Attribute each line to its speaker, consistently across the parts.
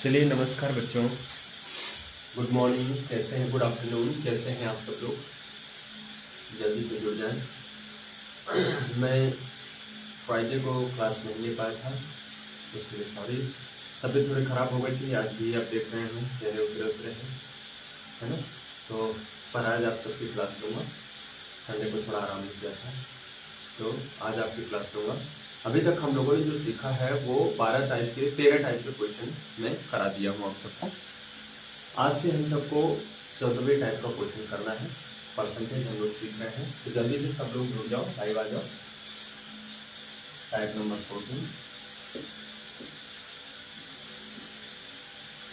Speaker 1: चलिए नमस्कार बच्चों, गुड मॉर्निंग, कैसे हैं? गुड आफ्टरनून, कैसे हैं आप सब लोग? जल्दी से जुड़ जाएं। मैं फ्राइडे को क्लास नहीं ले पाया था, उसके लिए सॉरी। तबीयत थोड़ी ख़राब हो गई थी, आज भी आप देख रहे हैं चेहरे उतरे उतरे हैं, है ना? तो पर आज आप सबकी क्लास लूँगा। संडे को थोड़ा आराम किया था, तो आज आपकी क्लास लूँगा। अभी तक हम लोगों ने जो सीखा है वो 13 टाइप के क्वेश्चन मैं करा दिया हूँ आप सबको। आज से हम सबको 14वें टाइप का क्वेश्चन करना है। परसेंटेज हम लोग सीख रहे हैं, तो जल्दी से सब लोग जुड़ जाओ, लाइव आ जाओ। टाइप नंबर 14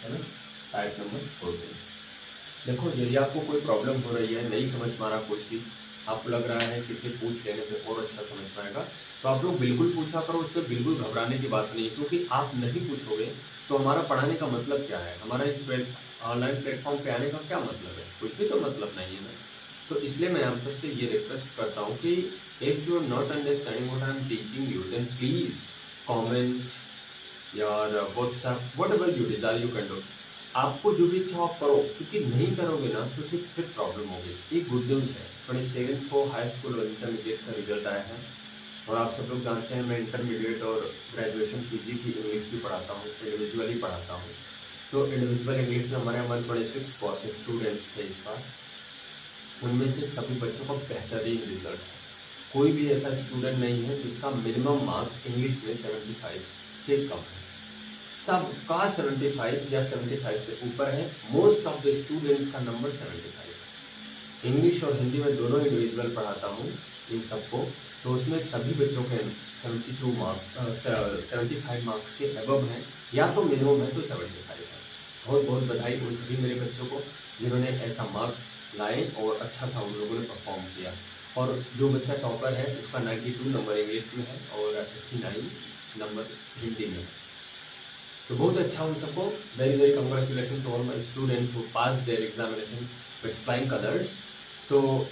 Speaker 1: है ना? Type number 14। देखो, यदि आपको कोई प्रॉब्लम हो रही है, नहीं समझ पा रहा कोई चीज़, आपको लग रहा है किसी पूछ लेने पे और अच्छा समझ पाएगा, तो आप लोग बिल्कुल पूछा करो। उस पर बिल्कुल घबराने की बात नहीं है, क्योंकि आप नहीं पूछोगे तो हमारा पढ़ाने का मतलब क्या है? हमारा इस ऑनलाइन प्लेटफॉर्म पे आने का क्या मतलब है? कुछ भी तो मतलब नहीं है ना। तो इसलिए मैं आप सबसे ये रिक्वेस्ट करता हूँ कि if you are not understanding what I am teaching you, then please comment यार WhatsApp, whatever you desire you can do. आपको जो भी इच्छा हो आप करो, क्योंकि नहीं करोगे ना तो फिर प्रॉब्लम होगी। एक गुड न्यूज़ है, 27 को हाई स्कूल और इंटरमीडिएट का रिजल्ट आया है, और आप सब लोग जानते हैं मैं इंटरमीडिएट और ग्रेजुएशन पीजी की इंग्लिश भी पढ़ाता हूँ, इंडिविजुअली पढ़ाता हूँ। तो इंडिविजुअल इंग्लिश में हमारे 126 बहुत स्टूडेंट्स थे इस बार। उनमें से सभी बच्चों का बेहतरीन रिजल्ट है। कोई भी ऐसा स्टूडेंट नहीं है जिसका मिनिमम मार्क इंग्लिश में 75 से कम है। सबका 75 या 75 से ऊपर है। मोस्ट ऑफ द स्टूडेंट्स का नंबर 75 है। इंग्लिश और हिंदी में दोनों इंडिविजुअल पढ़ाता हूँ इन सबको, तो उसमें सभी बच्चों के 72 मार्क्स 75 मार्क्स के अबव हैं, या तो मिनिमम है तो 75 है। बहुत बहुत बधाई उन सभी मेरे बच्चों को जिन्होंने ऐसा मार्क लाए और अच्छा सा उन लोगों ने परफॉर्म किया। और जो बच्चा टॉपर है उसका 92 नंबर इंग्लिश में है और 89 नंबर हिंदी में है। तो बहुत अच्छा उन सबको, very very congratulation to all my students who pass their examination with flying colours. तो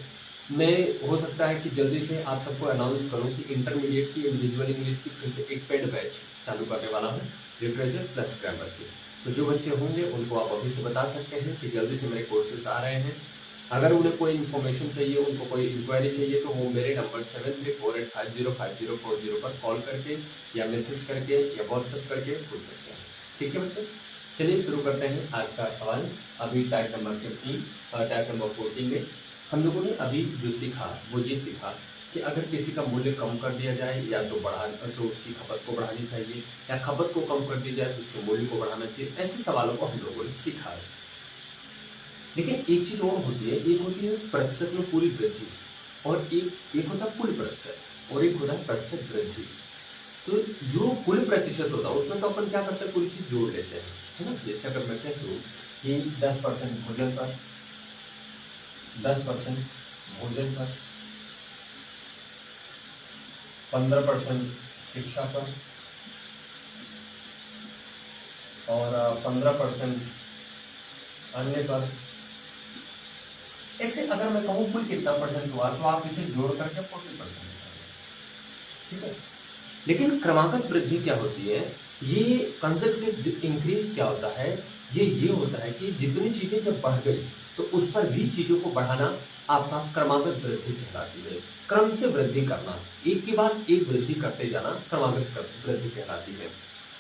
Speaker 1: मैं हो सकता है कि जल्दी से आप सबको अनाउंस करूं कि इंटरमीडिएट की इंडिविजुअल इंग्लिश की फिर से एक पेड बैच चालू करने वाला हूं, लिटरेचर प्लस ग्रामर की। तो जो बच्चे होंगे उनको आप अभी से बता सकते हैं कि जल्दी से मेरे कोर्सेज आ रहे हैं। अगर उन्हें कोई इन्फॉर्मेशन चाहिए, उनको कोई इंक्वायरी चाहिए, तो वो मेरे नंबर 7348505040 पर कॉल करके या मैसेज करके या व्हाट्सएप करके पूछ सकते हैं। ठीक है बच्चों, चलिए शुरू करते हैं आज का सवाल। अभी टाइप नंबर 14 में हम लोगों ने अभी जो सीखा वो ये सीखा कि अगर किसी का मूल्य कम कर दिया जाए या तो तो उसकी खपत को बढ़ानी चाहिए, या खपत को कम कर दी जाए तो उसके मूल्य को बढ़ाना चाहिए। ऐसे सवालों को हम लोगों ने सीखा है। लेकिन एक चीज और होती है, एक होती है प्रतिशत में पूरी वृद्धि, और एक होता है कुल प्रतिशत, और एक होता है प्रतिशत वृद्धि। तो जो कुल प्रतिशत होता है उसमें तो अपन क्या करते हैं, पूरी चीज जोड़ लेते हैं, है ना? जैसे अगर मैं कहता हूँ कि 10% भोजन पर, 10% भोजन पर, 15% शिक्षा पर, और 15% अन्य पर। ऐसे अगर मैं कहूँ कुल कितना परसेंट हुआ, तो आप इसे जोड़ करके 40%, ठीक है? लेकिन क्रमागत वृद्धि क्या होती है, ये कंसेप्टिव इंक्रीज क्या होता है, ये होता है कि जितनी चीजें जब बढ़ गई तो उस पर भी चीजों को बढ़ाना आपका क्रमागत वृद्धि कहलाती है। क्रम से वृद्धि करना, एक के बाद एक वृद्धि करते जाना क्रमागत वृद्धि कहलाती है।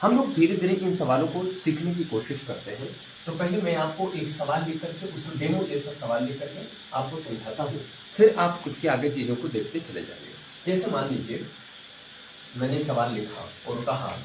Speaker 1: हम लोग धीरे धीरे इन सवालों को सीखने की कोशिश करते हैं। तो पहले मैं आपको एक सवाल लिख करके, उसको डेमो जैसा सवाल लिख करके आपको समझाता हूँ, फिर आप उसके आगे चीजों को देखते चले जाएंगे। जैसे मान लीजिए मैंने सवाल लिखा और कहा,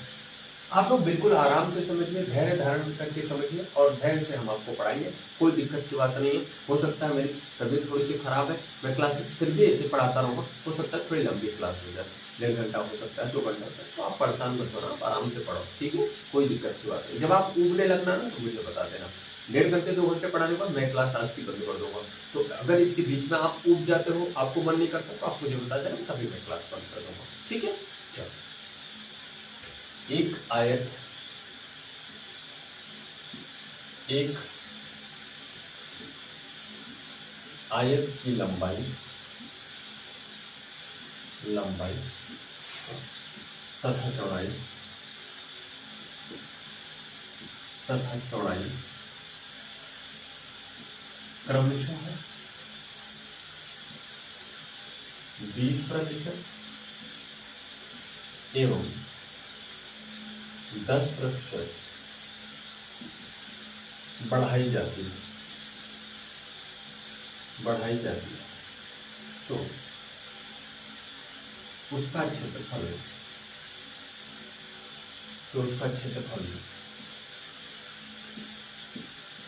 Speaker 1: आप लोग बिल्कुल आराम से समझिए, धैर्य धारण करके समझिए, और धैर्य से हम आपको पढ़ाएंगे। कोई दिक्कत की बात नहीं है। हो सकता है मेरी तबीयत थोड़ी सी खराब है, मैं क्लासेस फिर भी ऐसे पढ़ाता रहूँगा, हो सकता है थोड़ी लंबी क्लास हो जाए, 1.5 घंटा हो सकता है, 2 घंटा हो सकता है, तो आप परेशान मत होना, आप आराम से पढ़ो, ठीक है? कोई दिक्कत की बात नहीं। जब आप उगने लगना ना तो मुझे बता देना, 1.5 घंटे 2 घंटे पढ़ाने के बाद मैं क्लास आज की बंद कर दूंगा। तो अगर इसके बीच में आप उग जाते हो, आपको मन नहीं करता, तो आप मुझे बता देना, तभी मैं क्लास बंद कर दूंगा, ठीक है? चलो, एक आयत, एक आयत की लंबाई तथा चौड़ाई तथा चौड़ाई क्रमशः 20% एवं 10% बढ़ाई जाती है तो उसका क्षेत्रफल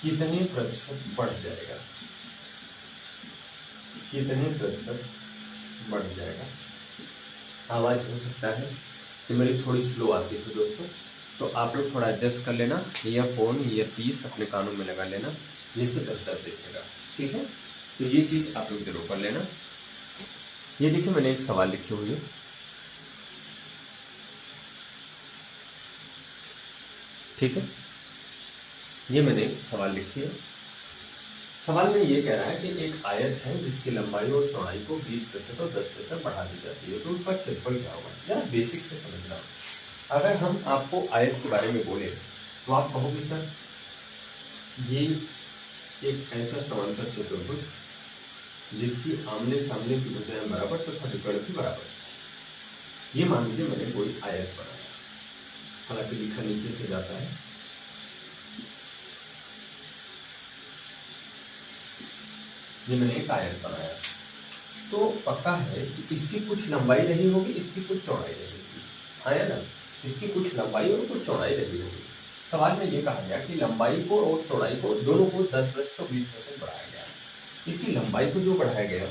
Speaker 1: कितने प्रतिशत बढ़ जाएगा, आवाज हो सकता है कि मेरी थोड़ी स्लो आती है दोस्तों, तो आप लोग थोड़ा एडजस्ट कर लेना, ईयरफोन ईयरपीस अपने कानों में लगा लेना, जिससे बेहतर दिखेगा। ठीक है, तो ये चीज आप लोग जरूर कर लेना। ये देखिए मैंने एक सवाल लिखे हुए है, ठीक है, ये मैंने एक सवाल लिखी है। सवाल में ये कह रहा है कि एक आयत है जिसकी लंबाई और चौड़ाई को 20% और 10% बढ़ा दी जाती है, तो उसका क्षेत्रफल क्या होगा। यार बेसिक से समझना, अगर हम आपको आयत के बारे में बोले तो आप कहोगे सर ये एक ऐसा समांतर चतुर्भुज जिसकी आमने सामने की भुजाएं बराबर तथा विकर्ण भी बराबर। ये मान लीजिए मैंने कोई आयत बनाया, हालांकि लिखा नीचे से जाता है, ये मैंने एक आयत बनाया, तो पक्का है कि इसकी कुछ लंबाई रही होगी, इसकी कुछ चौड़ाई रही होगी, है ना, इसकी कुछ लंबाई और कुछ चौड़ाई रही होगी। सवाल में ये कहा गया कि लंबाई को और चौड़ाई को दोनों को 10% और 20% बढ़ाया गया। इसकी लंबाई को जो बढ़ाया गया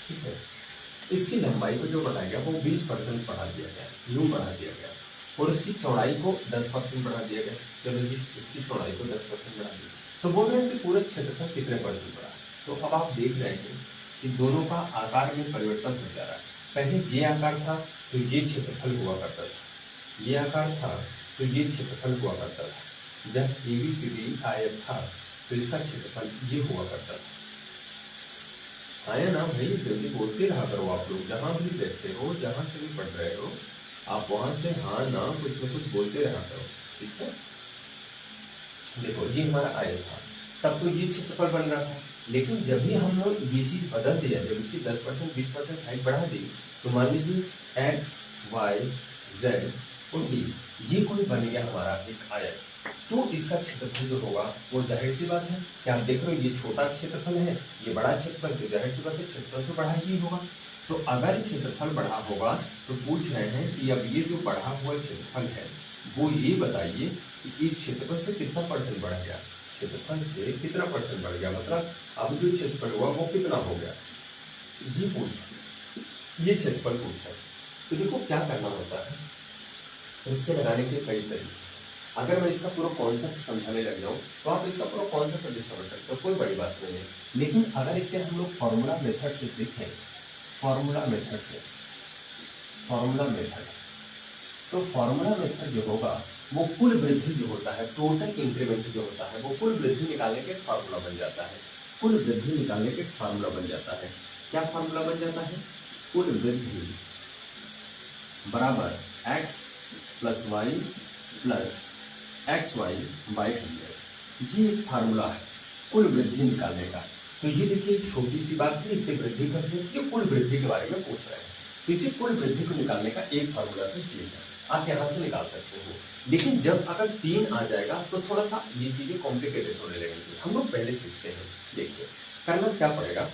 Speaker 1: ठीक है, इसकी लंबाई को जो बढ़ाया गया वो 20% बढ़ा दिया गया, यूं बढ़ा दिया गया, और इसकी चौड़ाई को 10% बढ़ा दिया गया। चलो जी, इसकी चौड़ाई को 10% बढ़ा दिया, तो बोल रहे हैं कि पूरे क्षेत्रफल कितने परसेंट बढ़ा। तो अब आप देख रहे हैं कि दोनों का आकार में परिवर्तन हो जा रहा है। पहले ये आकार था तो ये क्षेत्रफल हुआ करता था, ये आकार था तो ये क्षेत्रफल हुआ करता था। जब ABCD आयत था तो इसका क्षेत्रफल ये हुआ करता था। आया ना भाई, जल्दी बोलते रहा करो आप लोग, जहां भी बैठते हो, जहां से भी पढ़ रहे हो, आप वहां से हाँ ना कुछ न कुछ बोलते रहा करो। ठीक है, देखो ये हमारा आयत था, तब तो ये क्षेत्रफल बन रहा था, लेकिन जब भी हम लोग ये चीज बदल दिया, जब इसकी 10% 20% हाइट बढ़ा दी, तो मान लीजिए X Y Z और D, ये कोई बन गया हमारा एक आयत, तो इसका क्षेत्रफल जो होगा वो जाहिर सी बात है कि आप देख रहे हो ये छोटा क्षेत्रफल है, ये बड़ा क्षेत्रफल, तो जाहिर सी बात है क्षेत्रफल तो बढ़ा ही होगा। तो अगर क्षेत्रफल बढ़ा होगा तो पूछ रहे हैं कि अब ये जो बढ़ा हुआ क्षेत्रफल है वो ये बताइए कि इस क्षेत्रफल से कितना परसेंट बढ़ गया, क्षेत्रफल से कितना परसेंट बढ़ गया, मतलब अब जो क्षेत्रफल हुआ वो कितना हो गया, ये पूछा, ये क्षेत्रफल पूछा। तो देखो क्या करना होता है, इसके लगाने के कई तरीके। अगर मैं इसका पूरा कॉन्सेप्ट समझाने लग जाऊं तो आप इसका पूरा कॉन्सेप्ट भी समझ सकते हो, कोई बड़ी बात नहीं है। लेकिन अगर इसे हम लोग फॉर्मूला मेथड से सीखें, फॉर्मूला मेथड, तो फॉर्मूला मेथड जो होगा वो कुल वृद्धि जो होता है, टोटल इंक्रीमेंट जो होता है, वो कुल वृद्धि निकालने के फार्मूला बन जाता है। कुल वृद्धि निकालने के फार्मूला बन जाता है। क्या फार्मूला बन जाता है, कुल वृद्धि बराबर x plus y plus XY by 100, ये एक फार्मूला है कुल वृद्धि निकालने का। तो ये देखिए छोटी सी बात थी, इससे वृद्धि कर दी, ये कुल वृद्धि के बारे में पूछ रहे हैं। इसी कुल वृद्धि को निकालने का एक फार्मूला तो ये है, आप यहाँ से निकाल सकते हो। लेकिन जब अगर 3 आ जाएगा तो थोड़ा सा ये चीजें कॉम्प्लिकेटेड होने लगेंगी। हम लोग पहले सीखते हैं, देखिए करना क्या पड़ेगा।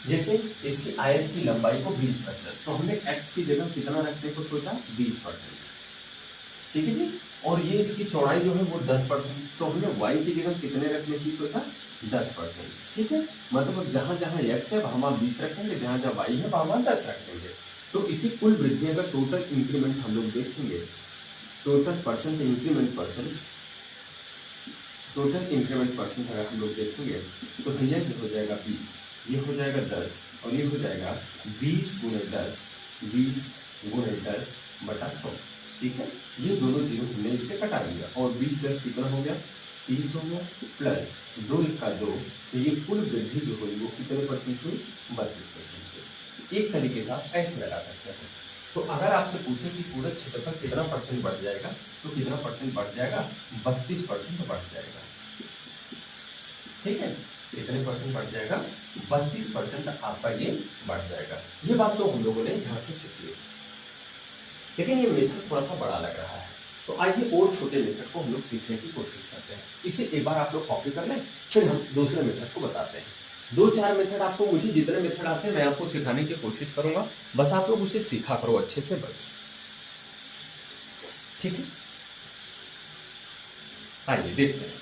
Speaker 1: जैसे इसकी आयत की लंबाई को 20%, तो हमने x की जगह कितना रखने को सोचा, 20%, ठीक है जी। और ये इसकी चौड़ाई जो है वो 10%, तो हमने y की जगह कितने रखने की सोचा, 10%, ठीक है। मतलब जहां जहां x है वहां 20 रखेंगे, जहां जहां y है वहां 10 रखेंगे। तो इसी कुल वृद्धि अगर टोटल इंक्रीमेंट हम लोग देखेंगे, टोटल परसेंट इंक्रीमेंट परसेंट अगर हम लोग देखेंगे तो भैया ये हो जाएगा 20, ये हो जाएगा 10 और ये हो जाएगा 20 गुणे 10 बटा 100। ठीक है, ये दोनों जीरो हमने इससे कटा लिया और 20 10 कितना हो गया 30 हो गया, प्लस 2 का 2, तो ये कुल वृद्धि जो हुई वो कितने परसेंट हुई 32% हुई। एक तरीके से आप ऐसे लगा सकते हैं। तो अगर आपसे पूछे कि पूरे क्षेत्रफल कितना परसेंट बढ़ जाएगा, तो कितना परसेंट बढ़ जाएगा 32% बढ़ जाएगा। ठीक है, कितने परसेंट बढ़ जाएगा 32% आपका ये बढ़ जाएगा। ये बात तो हम लोगों ने यहाँ से सीखी, लेकिन ये मेथड थोड़ा सा बड़ा लग रहा है, तो आइए और छोटे मेथड को हम लोग सीखने की कोशिश करते हैं। इसे एक बार आप लोग कॉपी कर लें, फिर हम दूसरे मेथड को बताते हैं। 2-4 मेथड आपको, मुझे जितने मेथड आते हैं मैं आपको सिखाने की कोशिश करूंगा, बस आप लोग उसे सीखा करो अच्छे से बस। ठीक है, आइए देखते हैं।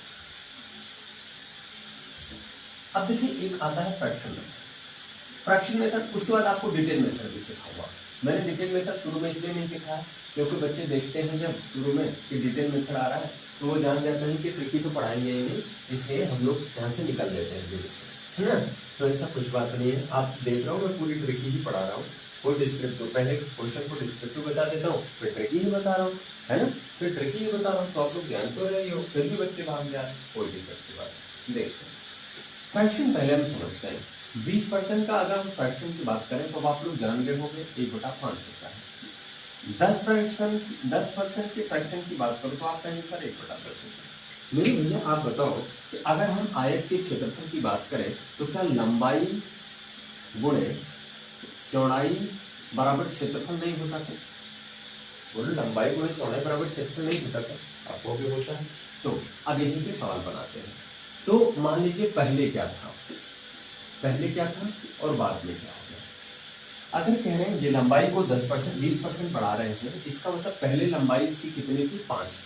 Speaker 1: अब देखिए, एक आता है फ्रैक्शन मेथड। फ्रैक्शन मेथड, उसके बाद आपको डिटेल मेथड भी सिखाऊंगा। मैंने डिटेल मेथड शुरू में इसलिए नहीं सिखाया क्योंकि बच्चे देखते हैं जब शुरू में कि डिटेल मेथड आ रहा है तो वो जान जाते हैं कि ट्रिकी तो पढ़ाएंगे ही नहीं, इसलिए हम लोग यहाँ से निकल लेते हैं धीरे से, है ना। तो ऐसा कुछ बात नहीं है, आप देख रहे हो मैं पूरी ट्रिकी ही पढ़ा रहा हूँ। कोई डिस्क्रिप्टिव, पहले क्वेश्चन को डिस्क्रिप्टिव बता देता हूँ, फिर ट्रिकी ही बता रहा हूँ, है ना, फिर ट्रिकी ही बता रहा हूँ, तो आप लोग ध्यान तो रहे हो, फिर भी बच्चे भाग जाए, कोई दिक्कत की बात। देखते हैं फ्रैक्शन, पहले हम समझते हैं। 20% का अगर हम फ्रैक्शन की बात करें तो आप लोग जान गए होंगे 1/5 होता है। 10% के फ्रैक्शन की बात करो तो आपका आंसर 1/10 होता है। मेरे भैया आप बताओ कि अगर हम आयत के क्षेत्रफल की बात करें तो क्या लंबाई गुणे चौड़ाई बराबर क्षेत्रफल नहीं होता क्या? बोलो, लंबाई गुणे चौड़ाई बराबर क्षेत्रफल नहीं होता क्या? आपको भी होता है। तो अब यहीं से सवाल बनाते हैं। तो मान लीजिए पहले क्या था और बाद में क्या हो गया। अगर कह रहे हैं ये लंबाई को 10% 20% बढ़ा रहे हैं, इसका मतलब पहले लंबाई इसकी कितनी थी 5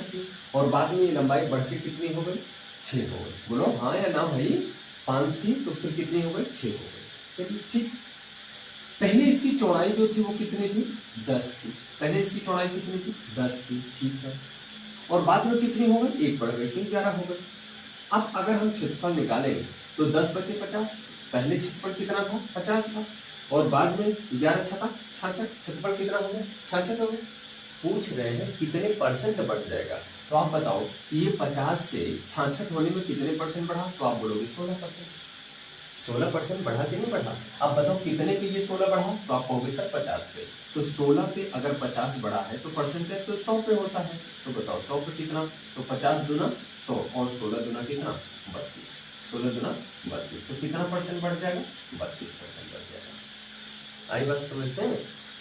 Speaker 1: थी और बाद में ये लंबाई बढ़ के कितनी हो गई 6 हो गई। बोलो हाँ या ना भाई, 5 थी तो फिर कितनी हो गई 6 हो गई। चलिए ठीक, पहले इसकी चौड़ाई जो थी वो कितनी थी 10 थी, पहले इसकी चौड़ाई कितनी थी 10 थी, ठीक है, और बाद में कितनी हो गई 1 बढ़ गई, 11 हो गई। अब अगर हम क्षेत्रफल निकालें तो 10 बचे 50, पहले क्षेत्रफल कितना था 50 था और बाद में 11 छठा 66, क्षेत्रफल कितना हो गया 66 हो गया। पूछ रहे हैं कितने परसेंट बढ़ जाएगा, तो आप बताओ ये 50 से 66 होने में कितने परसेंट बढ़ा, तो आप बोलोगे 16%। 16% बढ़ा कि नहीं बढ़ा? अब बताओ कितने पे ये 16 बढ़ा, तो आप कहोगे सर 50 पे। तो 16 पे अगर 50 बढ़ा है तो परसेंटेज तो 100 पे होता है, तो बताओ 100 पे कितना, तो 50 दूना 100 और 16 दूना कितना 32, 16 दूना 32, तो कितना परसेंट बढ़ जाएगा 32% बढ़ जाएगा। आई बात समझते हैं,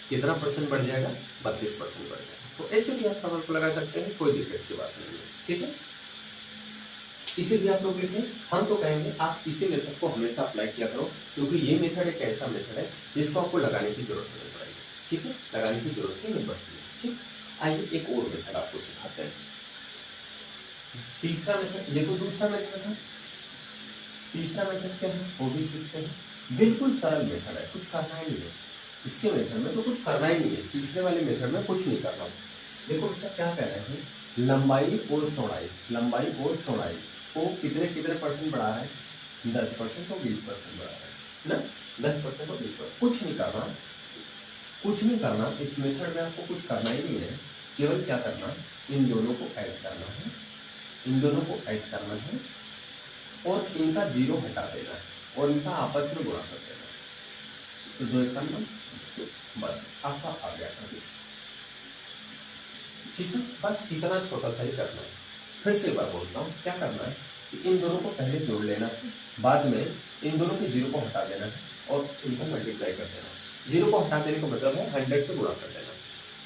Speaker 1: कितना परसेंट बढ़ जाएगा 32% बढ़ जाएगा। तो ऐसे भी आप सवाल को लगा सकते हैं, कोई दिक्कत की बात नहीं है, ठीक है। इसे भी आप लोग लिखें, हम तो कहेंगे आप इसी मेथड को हमेशा अप्लाई किया करो, क्योंकि ये मेथड एक ऐसा मेथड है जिसको आपको लगाने की जरूरत नहीं पड़ेगी, ठीक है, लगाने की जरूरत ही नहीं पड़ती है, ठीक। आइए एक और मेथड आपको सिखाते हैं। तीसरा मेथड, ये तो दूसरा मेथड था, तीसरा मेथड क्या है वो भी सीखते हैं। बिल्कुल सरल मेथड है, कुछ करना ही नहीं है इसके मेथड में, तो कुछ करना ही नहीं है, तीसरे वाले मेथड में कुछ नहीं करना। देखो बच्चा क्या कह रहे हैं, लंबाई और चौड़ाई को कितने परसेंट बढ़ा रहा है, 10% और 20% बढ़ा रहा है ना, 10% और 20%। कुछ नहीं करना इस मेथड में, आपको कुछ करना ही नहीं है, केवल क्या करना, इन दोनों को ऐड करना है और इनका 0 हटा देना है और इनका आपस में गुणा कर देना है, तो 2 करना, बस आपका आ गया, ठीक है। बस इतना छोटा सा ही करना है। फिर से एक बार बोलता हूँ, क्या करना है कि इन दोनों को पहले जोड़ लेना है, बाद में इन दोनों के 0 को हटा देना है और इनको मल्टीप्लाई कर देना। 0 को हटा देने का मतलब है 100 से गुणा कर देना।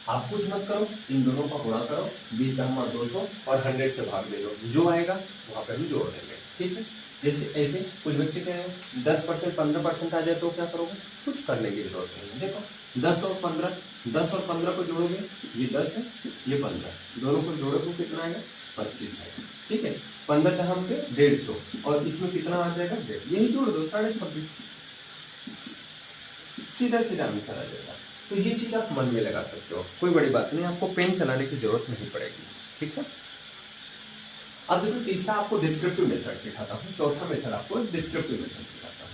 Speaker 1: आप कुछ मत करो, इन दोनों का गुणा करो, 20 10 200 और 100 से भाग दे दो, जो आएगा वहां पर भी जोड़ देंगे, ठीक है। जैसे ऐसे कुछ बच्चे क्या है 10% 15% आ जाए तो क्या करोगे, कुछ करने की जरूरत नहीं है। देखो 10 और 15 को जोड़ोगे, ये 10 है ये 15, दोनों को जोड़ोगे कितना आएगा 25 है, ठीक है। 15 का हम पे 150 और इसमें कितना आ जाएगा 1.5, यही जोड़ दो 26.5, सीधा आंसर आ जाएगा। तो ये चीज आप मन में लगा सकते हो, कोई बड़ी बात नहीं, आपको पेन चलाने की जरूरत नहीं पड़ेगी, ठीक है। अब देखो तीसरा आपको डिस्क्रिप्टिव मेथड सिखाता हूँ, चौथा मेथड आपको डिस्क्रिप्टिव मेथड सिखाता हूँ,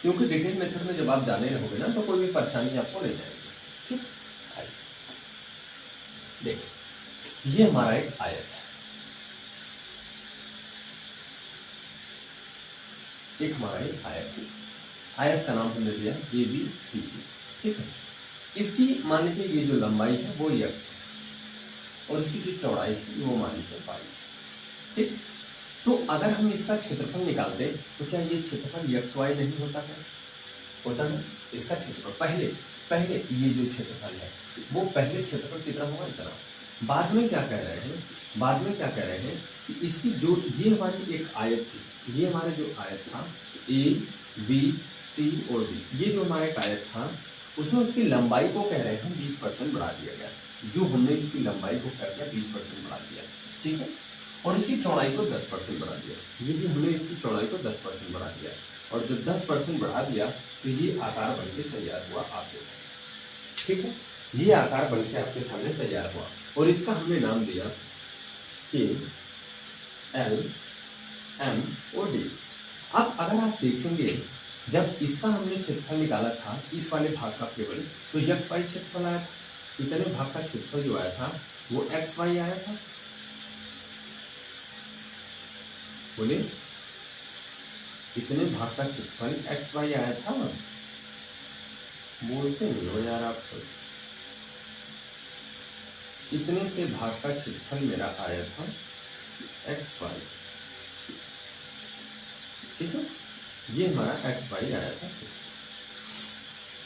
Speaker 1: क्योंकि डिटेल मेथड में जब आप जाने रहोगे ना तो कोई भी परेशानी आपको नहीं आएगी, ठीक। देखो ये हमारा एक आयत है, एक हमारा एक आयत है, आयत का नाम हमने दिया ए बी सी डी, ठीक है। इसकी मान लीजिए ये जो लंबाई है वो x है और इसकी जो चौड़ाई है वो मान लीजिए y है, ठीक। तो अगर हम इसका क्षेत्रफल निकालते तो क्या ये क्षेत्रफल एक्स वाई नहीं होता है? होता है। इसका क्षेत्रफल पहले पहले ये जो क्षेत्रफल है वो पहले क्षेत्रफल कितना होगा? इतना। बाद में क्या कह रहे हैं, बाद में क्या कह रहे हैं कि इसकी जो ये हमारी एक आयत थी, ये हमारा जो आयत था ए बी सी और डी, ये जो हमारा एक आयत था उसमें उसकी लंबाई को कह रहे हैं 20% बढ़ा दिया गया। जो हमने इसकी लंबाई को क्या किया? 20% बढ़ा दिया, ठीक है। और इसकी चौड़ाई को 10% बढ़ा दिया। ये जो हमने इसकी चौड़ाई को 10% बढ़ा दिया और जब 10% बढ़ा दिया तो ये आकार बनके तैयार हुआ आपके सामने, ठीक है। ये आकार बनके आपके सामने तैयार हुआ और इसका हमने नाम दिया के एल एम और डी। अब अगर आप देखेंगे जब इसका हमने क्षेत्रफल निकाला था इस वाले भाग का केवल, तो एक्स वाई क्षेत्रफल आया था, इतने भाग का क्षेत्रफल जो आया था वो एक्स वाई आया था। बोले इतने भाग का क्षेत्रफल एक्स वाई आया था, बोलते नहीं हो यार आप सब। इतने से भाग का क्षेत्रफल मेरा आया था एक्स वाई, ठीक है। ये हमारा एक्स वाई आया था,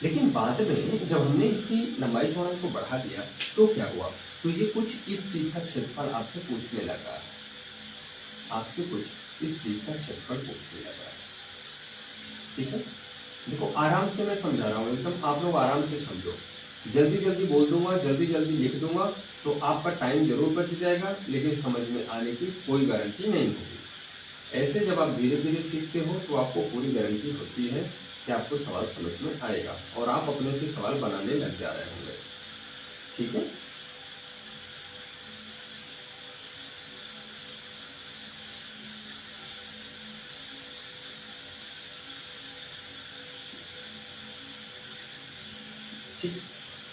Speaker 1: लेकिन बाद में जब हमने इसकी लंबाई चौड़ाई को बढ़ा दिया तो क्या हुआ? तो ये कुछ इस चीज का क्षेत्रफल आपसे पूछने लगा, आपसे कुछ इस चीज का क्षेत्रफल पूछने लगा, ठीक है। देखो आराम से मैं समझा रहा हूँ, एकदम आप लोग आराम से समझो। जल्दी जल्दी बोल दूंगा, जल्दी जल्दी लिख दूंगा तो आपका टाइम जरूर बच जाएगा, लेकिन समझ में आने की कोई गारंटी नहीं होगी। ऐसे जब आप धीरे धीरे सीखते हो तो आपको पूरी गारंटी होती है कि आपको सवाल समझ में आएगा और आप अपने से सवाल बनाने लग जा रहे होंगे, ठीक है। ठीक,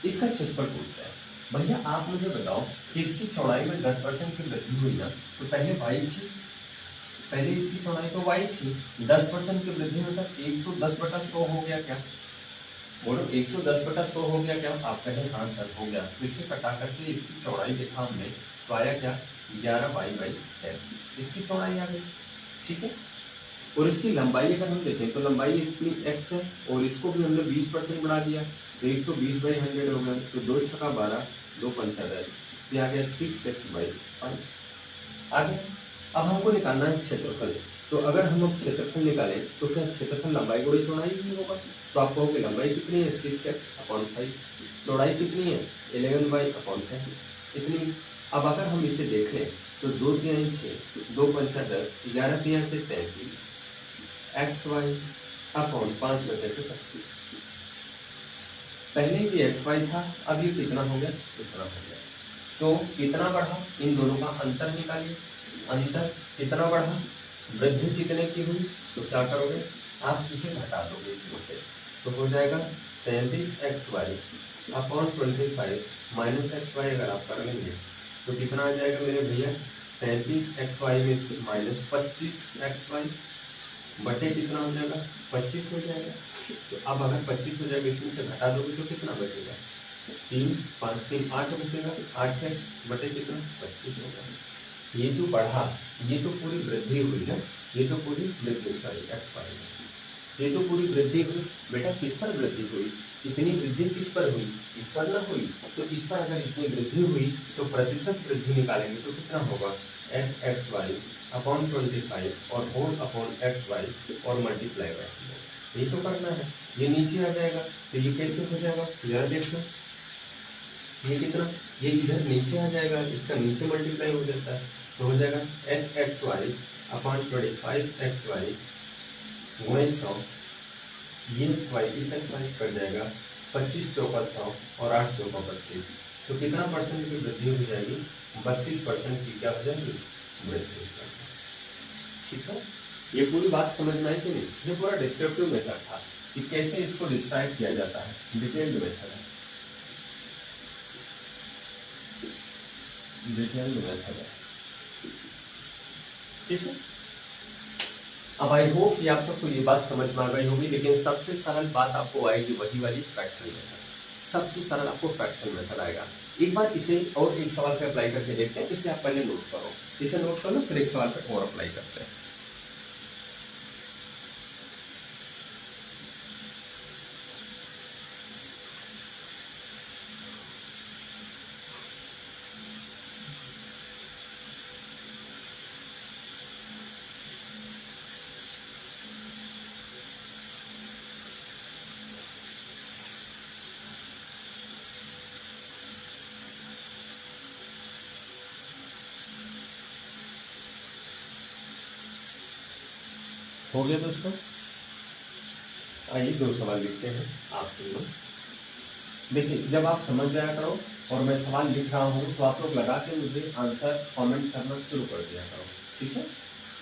Speaker 1: इसका क्षेत्रफल पूछता है। भैया आप मुझे बताओ कि इसकी चौड़ाई में 10% की वृद्धि हुई ना, तो पहले y थी, पहले इसकी चौड़ाई तो y थी, 10% की वृद्धि मतलब 110/100 हो गया क्या? बोलो 110/100 हो गया क्या? आप कहें हाँ सर हो गया। तो इसे कटा करके इसकी चौड़ाई देखा हमने तो आया क्या? 11y/10 इसकी चौड़ाई आ गई, ठीक है। और इसकी लंबाई अगर हम देखें तो लंबाई इतनी x है और इसको भी हमने 20% बढ़ा दिया तो 120/100 हो गया। तो 2 छक्का 12, 2 पंचा 10, तो आ गया 6x/5 आ गया। अब हमको निकालना है क्षेत्रफल। तो अगर हम अब क्षेत्रफल निकालें तो क्या क्षेत्रफल लंबाई गुणे चौड़ाई ही होगा? तो आप कहोगे लंबाई कितनी है? 6x/5, चौड़ाई कितनी है? 11y/10 इतनी। अब अगर हम इसे देख लें तो 2 तिहाई 6, 2 पंचा 10, 11 तिहाई 33, xy/5 बचे थे 25। पहले ये xy था, अब ये कितना हो गया? इतना हो गया। तो कितना बढ़ा? इन दोनों का अंतर निकालिए। अंतर कितना बढ़ा? वृद्धि कितने की हुई? तो क्या करोगे आप? इसे घटा दोगे इसमें से, तो हो जाएगा 33xy/25 माइनस xy अगर आप कर लेंगे तो कितना आ जाएगा मेरे भैया? 33xy में से माइनस 25xy बटे कितना हो जाएगा? 25 हो जाएगा। तो अब अगर 25 हो जाएगा इसमें से घटा दोगे तो कितना बचेगा? 3, 5, 3, 8 बचेगा। 8x बटे कितना? 25 होगा। ये जो बढ़ा ये तो पूरी वृद्धि हुई ना, ये तो पूरी वृद्धि, सॉरी xy, ये तो पूरी वृद्धि हुई। बेटा किस पर वृद्धि हुई? इतनी वृद्धि किस पर हुई? इस पर ना हुई। तो इस पर अगर इतनी वृद्धि हुई तो प्रतिशत वृद्धि निकालेंगे तो कितना होगा? xy/25 और होल अपॉन xy और मल्टीप्लाई बाय, ये तो करना है। ये नीचे आ जाएगा तो ये कैसे हो जाएगा? जरा देखो ये कितना, ये इधर नीचे आ जाएगा, इसका नीचे मल्टीप्लाई हो जाता है तो हो जाएगा xy/25 xy गुणे 100, ये xy इस xy से कट जाएगा, 25 चौका 100 और 8 चौका 32। तो कितना परसेंट की वृद्धि हो जाएगी? 32% की क्या हो जाएगी? वृद्धि हो जाएगी, ठीक है। ये पूरी बात समझ में आई कि नहीं? ये पूरा डिस्क्रिप्टिव मेथड था कि कैसे इसको डिस्क्राइब किया जाता है, डिटेल्ड मेथड है। डिटेल्ड मेथड है। ठीक है, अब आई होप कि आप सबको ये बात समझ में आ गई होगी, लेकिन सबसे सरल बात आपको आएगी वही वाली फ्रैक्शन मेथड। सबसे सरल आपको फ्रैक्शन मेथड आएगा। एक बार इसे और एक सवाल पे अप्लाई करके देखते हैं। इसे आप पहले नोट करो, इसे नोट कर लो, फिर एक सवाल पे और अप्लाई करते हैं। हो गया दोस्तों, आइए दो सवाल लिखते हैं आपके लिए। देखिए, जब आप समझ जाया करो और मैं सवाल लिख रहा हूँ तो आप लोग लगा के मुझे आंसर कमेंट करना शुरू कर दिया करो। ठीक है,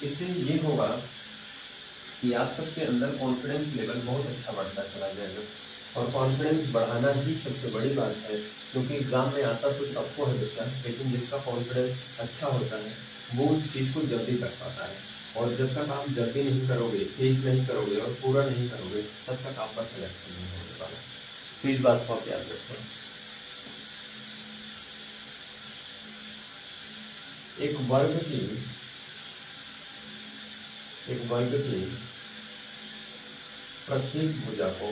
Speaker 1: इससे ये होगा कि आप सबके अंदर कॉन्फिडेंस लेवल बहुत अच्छा बढ़ता चला जाएगा, और कॉन्फिडेंस बढ़ाना ही सबसे बड़ी बात है, क्योंकि एग्जाम में आता तो सबको है बच्चा, लेकिन जिसका कॉन्फिडेंस अच्छा होता है वो उस चीज़ को जल्दी कर पाता है। और जब तक आप जल्दी नहीं करोगे, तेज नहीं करोगे और पूरा नहीं करोगे, तब तक आपका सिलेक्शन नहीं होने वाला। तो इस बात को आप याद रखो। एक वर्ग की प्रत्येक भुजा को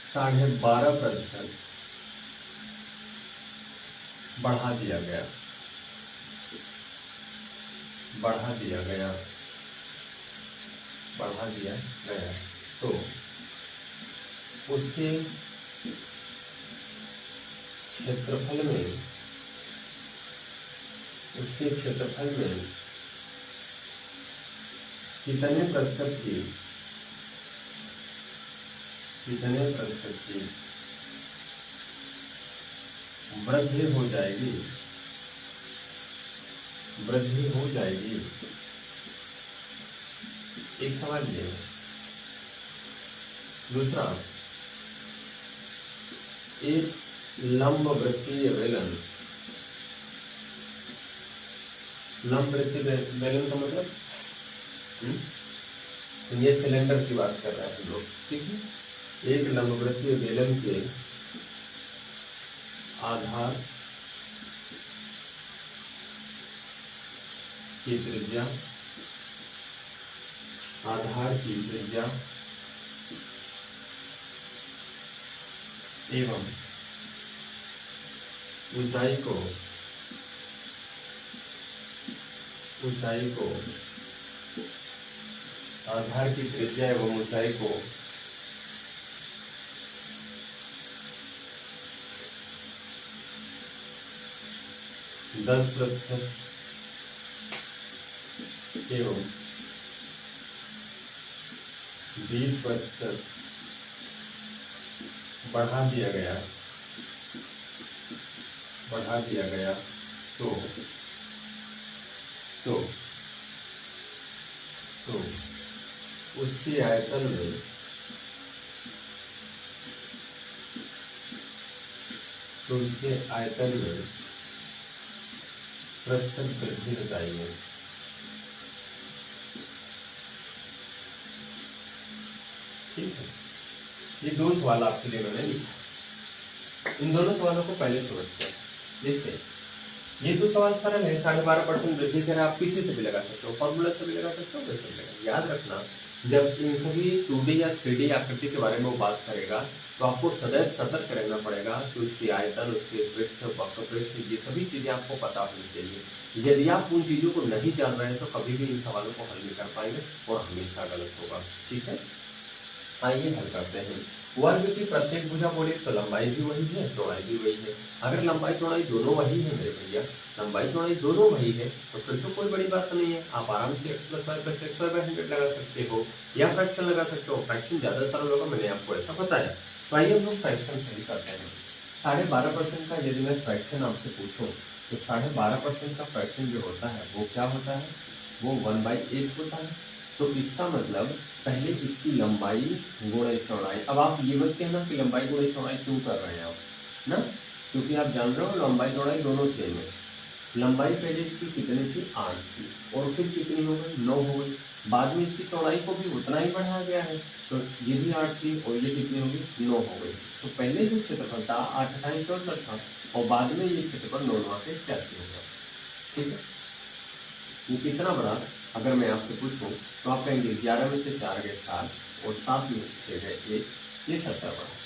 Speaker 1: -12% बढ़ा दिया गया तो उसके क्षेत्रफल में कितने प्रतिशत की वृद्धि हो जाएगी। एक सवाल ये है। दूसरा, एक लंबवृत्तीय बेलन का मतलब ये सिलेंडर की बात कर रहे हैं हम लोग। ठीक है, एक लंबवृत्तीय बेलन के आधार की त्रिज्या एवं ऊंचाई को आधार की त्रिज्या एवं ऊंचाई को 10% एवं 20% बढ़ा दिया गया तो उसके आयतन में प्रतिशत वृद्धि बताइए। ठीक है, ये दो सवाल आपके लिए मैंने लिखा। इन दोनों सवालों को पहले समझते हैं। देखिए, ये तो सवाल सरल है। 12.5% वृद्धि करें, आप किसी से भी लगा सकते हो, फॉर्मूला से भी लगा सकते हो, वैसे भी लगा। याद रखना, जब इन सभी 2D या 3D आकृति के बारे में वो बात करेगा तो आपको सदैव सतर्क रहना पड़ेगा कि उसकी आयतन, उसके पृष्ठ, वक्र पृष्ठ, ये सभी चीजें आपको पता होनी चाहिए। यदि आप उन चीजों को नहीं जान रहे हैं तो कभी भी इन सवालों को हल नहीं कर पाएंगे और हमेशा गलत होगा। ठीक है, आइए हल करते हैं। वर्ग की प्रत्येक भुजा बोले तो लंबाई भी वही है, चौड़ाई भी वही है। अगर लंबाई चौड़ाई दोनों वही है मेरे भैया, लंबाई चौड़ाई दोनों वही है, तो फिर तो कोई बड़ी बात नहीं है। आप आराम से x + y + xy/100 लगा सकते हो या फ्रैक्शन लगा सकते हो। फ्रैक्शन ज्यादा सरल होगा, मैंने आपको ऐसा बताया। तो आइए हम लोग फ्रैक्शन सही करते हैं। 12.5% का यदि मैं फ्रैक्शन आपसे पूछूं तो 12.5% का फ्रैक्शन जो होता है वो क्या होता है? वो 1/8 होता है। तो इसका मतलब पहले इसकी लंबाई गुणे चौड़ाई। अब आप ये मत कहना कि लंबाई गुणे चौड़ाई क्यों कर रहे हैं आप ना, क्योंकि आप जान रहे हो लंबाई चौड़ाई दोनों सेम है। लंबाई पहले इसकी कितनी थी 8 थी, और फिर कितनी हो गई 9 हो गई। बाद में इसकी चौड़ाई को भी उतना ही बढ़ाया गया है, तो ये भी 8 थी और ये कितनी होगी 9 हो गई। तो पहले जो क्षेत्रफल था 8 × 64 था, और बाद में ये क्षेत्रफल 9 के 81 हो गया। ठीक है, ये कितना बड़ा, अगर मैं आपसे पूछूं तो आप कहेंगे 11 में से 4 गए 7 और 7 में से 6 गए 1, ये 17 बढ़ा।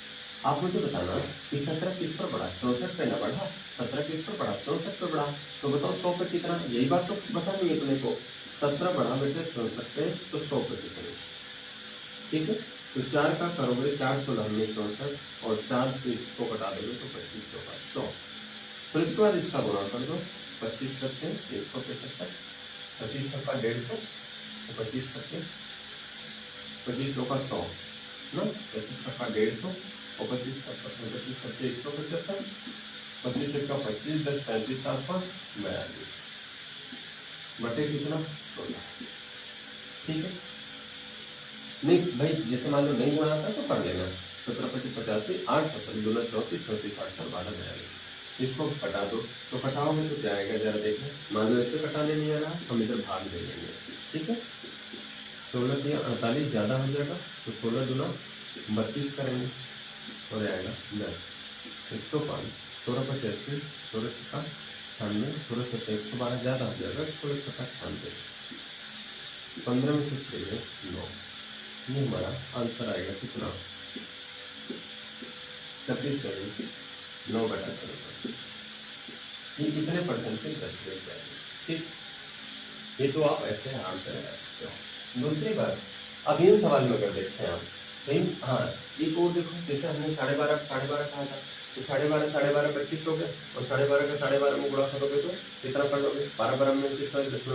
Speaker 1: आप मुझे बताना कि 17 किस पर बढ़ा, 64 पे ना बढ़ा। 17 किस पर बढ़ा, 64 पे बढ़ा। तो बताओ 100 पे कितना, यही बात तो बतानी है अपने को। 17 बढ़ा बेटे 64 पे, तो 100 पे कितने। ठीक है, तो 4 का करोगे 4 16 में 64, और 4 से इसको घटा दोगे तो 25 चौका 100। फिर इसके बाद इसका गुणा कर दो, 25 सत्ते 175, 25 छक्का 150, 25 सत्ते 25 चौका 100 ना, 25 छक्का 150 और 25 सत्ते 175, 25 छक्का 25, 10 35 7 5 42 बटे कितना 16। ठीक है, नहीं भाई जैसे मान लो नहीं गुणा आता तो कर लेना। 17 25 85, 8 17 2 34 34 8 4 12 42, इसको कटा दो। तो कटाओगे तो क्या आएगा जरा देखें। मान लो इससे कटाने नहीं आ रहा, हम इधर भाग ले लेंगे। ठीक है, 16 दिया 48 ज्यादा हो जाएगा, तो 16 दूना 32 करेंगे और आएगा 10, 105, 16 85, 16 छक्का 96, 16 सत्ते 112 ज्यादा हो जाएगा, 16 छक्का 96, 15 में से 6 है 9। ये हमारा आंसर आएगा कितना 26 9/7%। ये कितने परसेंट की वृद्धि हो जाएगी। ठीक, ये तो आप ऐसे आराम से लगा सकते हो। दूसरी बात, अब इन सवाल में अगर देखते हैं आप कहीं, हाँ एक और देखो, जैसे हमने 12.5 कहा था, तो 12.5 12.5 25 हो गए, और 12.5 का 12.5 में गुणा करोगे तो कितना कर दोगे 12 12 में 10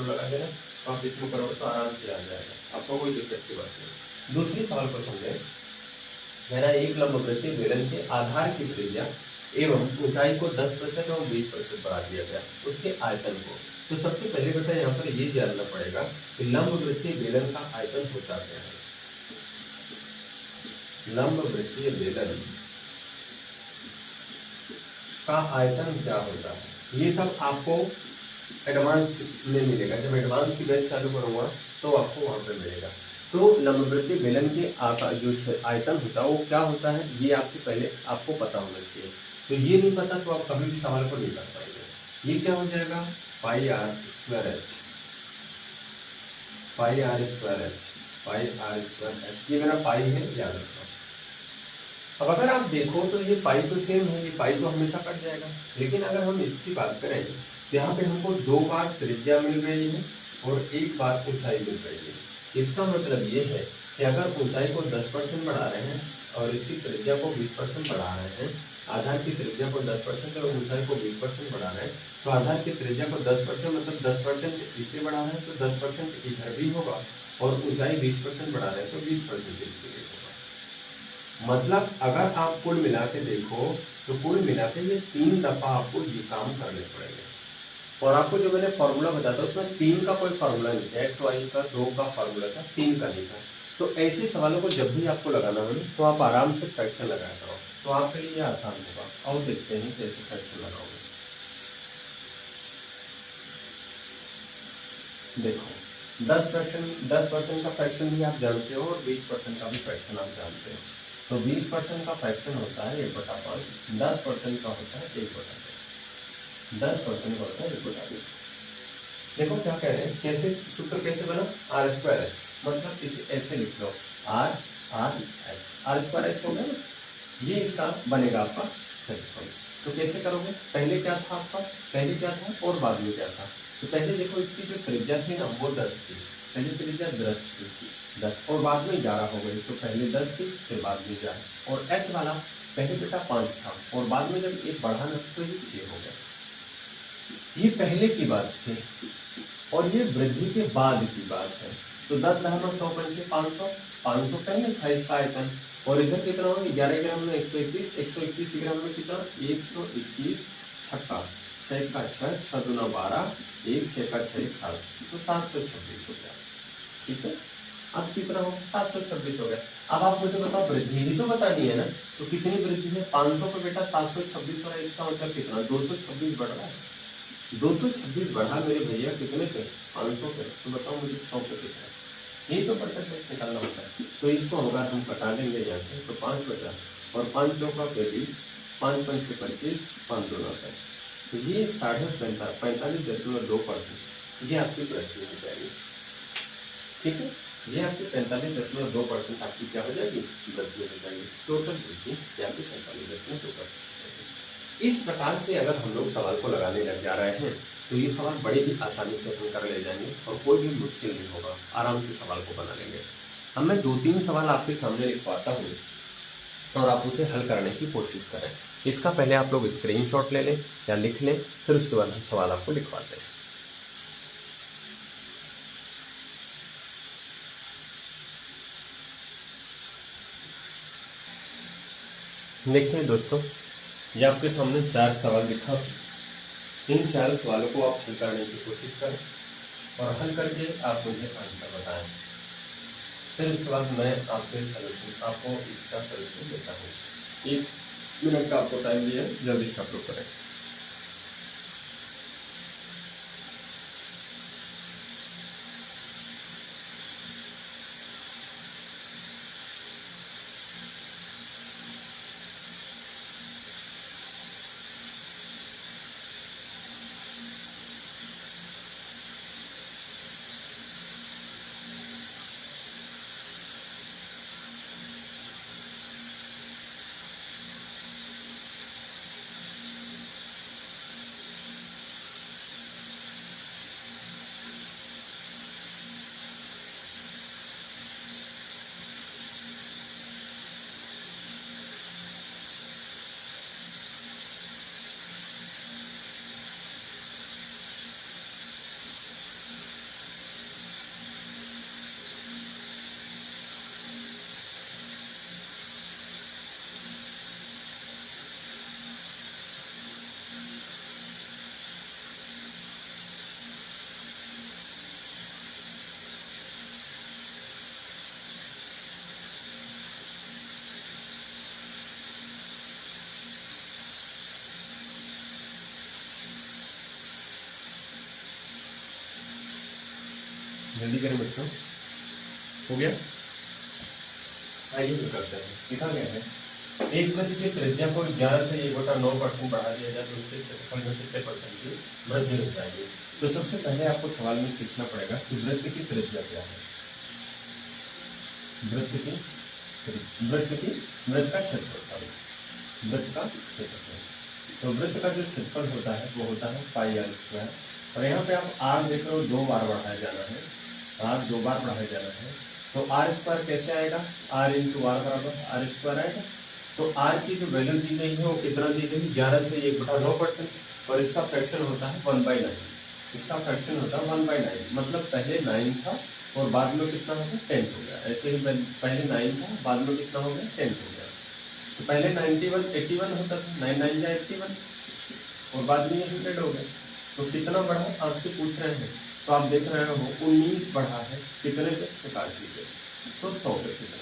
Speaker 1: लगा देना, तो आप इसमें करोगे तो आराम से आ जाएगा, आपको कोई दिक्कत की बात नहीं। दूसरी सवाल को समझे, मेरा एक लंबवृत्तीय बेलन के आधार की त्रिज्या एवं ऊंचाई को 10% और 20% बढ़ा दिया गया, उसके आयतन को। तो सबसे पहले बेटा यहाँ पर ये जानना पड़ेगा कि लंबवृत्तीय बेलन का आयतन होता क्या है। लंबवृत्तीय बेलन का आयतन क्या होता है, ये सब आपको एडवांस में मिलेगा। जब एडवांस की बैच चालू करूंगा तो आपको वहां पर मिलेगा। तो लंबवृत्तीय बेलन के आकार जो आयतन होता है वो क्या होता है, ये आपसे पहले आपको पता होना चाहिए। तो ये नहीं पता तो आप कभी भी सवाल को नहीं कर पाएंगे। ये क्या हो जाएगा pi r square h, pi r square h, pi r square h, ये मेरा पाई है, याद रखो। अब अगर आप देखो तो ये पाई तो सेम है, ये पाई तो हमेशा कट जाएगा। लेकिन अगर हम इसकी बात करें तो यहाँ पे हमको 2 बार त्रिज्या मिल रही है और 1 बार ऊंचाई मिल रही है। इसका मतलब ये है कि अगर ऊंचाई को 10% बढ़ा रहे हैं और इसकी त्रिज्या को 20% बढ़ा रहे हैं, आधार की त्रिज्या को 10% और ऊंचाई को 20% बढ़ा रहे हैं, तो आधार की त्रिज्या को 10% मतलब 10% इसे बढ़ा रहे हैं तो 10% इधर भी होगा, और ऊंचाई 20% बढ़ा रहे हैं तो 20% इसके लिए होगा। मतलब अगर आप कुल मिला के देखो तो कुल मिला के ये 3 दफा आपको ये काम करने पड़ेंगे। और आपको जो मैंने फॉर्मूला बताया था उसमें 3 का कोई फॉर्मूला नहीं था, एक्स वाई का 2 का फॉर्मूला था, 3 का नहीं था। तो ऐसे सवालों को जब भी आपको लगाना हो तो आप आराम से फ्रैक्शन लगाया करो, तो आपके लिए आसान होगा। और देखते हैं कैसे फ्रैक्शन लगाओगे। देखो 10% का फ्रैक्शन भी आप जानते हो और 20% का भी फ्रैक्शन आप जानते हो। तो 20% का फ्रैक्शन होता है 1/5, 10% का होता है 1/10, 10% का होता है 1/20। देखो क्या कह रहे हैं, कैसे सूत्र कैसे बना, आर स्क्वायर एच, मतलब इसे ऐसे लिख लो r r h, r square h हो गया ना, ये इसका बनेगा आपका क्षेत्रफल। तो कैसे करोगे, पहले क्या था आपका, पहले क्या था और बाद में क्या था। तो पहले देखो इसकी जो त्रिज्या थी ना वो 10 थी, पहली त्रिज्या 10 थी, 10 और बाद में 11 हो गई। तो पहले 10 थी फिर बाद में 11, और एच वाला पहले बेटा 5 था और बाद में जब 1 बढ़ा ना तो ये 6 हो गया। ये पहले की बात थी और ये वृद्धि के बाद की बात है। तो 10 दहमा 100 पंचे 500, 500 पहले था इसका आयतन, और इधर कितना होगा 11 ग्राम में 121, 121 ग्राम में कितना 121 छक्का 6 का 6, 6 दूना 12, 1 6 का 6 7, तो 726 हो गया। ठीक है, अब कितना हो 726 हो गया। अब आप मुझे बताओ वृद्धि ही तो बतानी है ना, तो कितनी वृद्धि है 500 पे बेटा 726 हो रहा है, इसका मतलब कितना 226 बढ़ रहा है। 226 बढ़ा मेरे भैया कितने पे 500 पे, तो बताओ मुझे 100 पे कितना है, यही तो परसेंटेज निकालना होता है। तो इसको होगा हम कटा देंगे यहाँ से, तो 5 बचा और 5 चौका 20, 5 पंचे 25, 5 दूना 10, तो ये 45.2% ये आपकी वृद्धि हो जाएगी। ठीक है, ये आपकी 45.2% आपकी क्या हो जाएगी वृद्धि हो जाएगी। टोटल वृद्धि ये आपकी 45.2%। इस प्रकार से अगर हम लोग सवाल को लगाने लग जा रहे हैं तो ये सवाल बड़े ही आसानी से अपन कर ले जाएंगे और कोई भी मुश्किल नहीं होगा, आराम से सवाल को बना लेंगे। अब मैं 2-3 सवाल आपके सामने लिखवाता हूँ और आप उसे हल करने की कोशिश करें। इसका पहले आप लोग स्क्रीनशॉट ले लें या लिख लें, फिर उसके बाद हम सवाल आपको लिखवाते हैं। देखिए दोस्तों, ये आपके सामने 4 सवाल लिखा है। इन 4 सवालों को आप हल करने की कोशिश करें और हल करके आप मुझे आंसर बताएं। फिर उसके बाद मैं आपको इसका सलूशन देता हूँ। 1 मिनट का आपको टाइम दिया, जल्दी से आप लोग करें। जल्दी करें बच्चों, हो गया। आइए करते हैं। लिखा गया है एक वृत्त की त्रिज्या को 11 से 1/9% बढ़ा दिया जाए तो उसके क्षेत्रफल में कितने परसेंट की वृद्धि हो जाएगी। तो सबसे पहले आपको सवाल में सीखना पड़ेगा कि वृत्त की त्रिज्या क्या है। वृत्त का क्षेत्रफल, वृत्त का क्षेत्रफल। तो वृत्त का जो क्षेत्रफल होता है वो होता है पाई आर स्क्वायर, और यहाँ पे आप आर देख रहे हो 2 बार बढ़ाया जाना है, आर 2 बार बढ़ाया जाना है। तो आर स्क्वायर कैसे आएगा, आर इंटू आर बराबर आर स्क्वायर आएगा। तो आर की जो वैल्यू दी गई है वो कितना दी गई 11 से 1/9%, और इसका फ्रैक्शन होता है 1/9। इसका फ्रैक्शन होता है 1/9, मतलब पहले 9 था और बाद में कितना हो गया 10 हो गया। ऐसे ही पहले 9 था, बाद में कितना हो गया 10 हो गया। तो पहले 81 होता था, 9 9 जा 81, और बाद में ये 100 हो गया। तो कितना बढ़ा आपसे पूछ रहे हैं, तो आप देख रहे हो 19 बढ़ा है, कितने पे 81 पे, तो 100 पे कितना,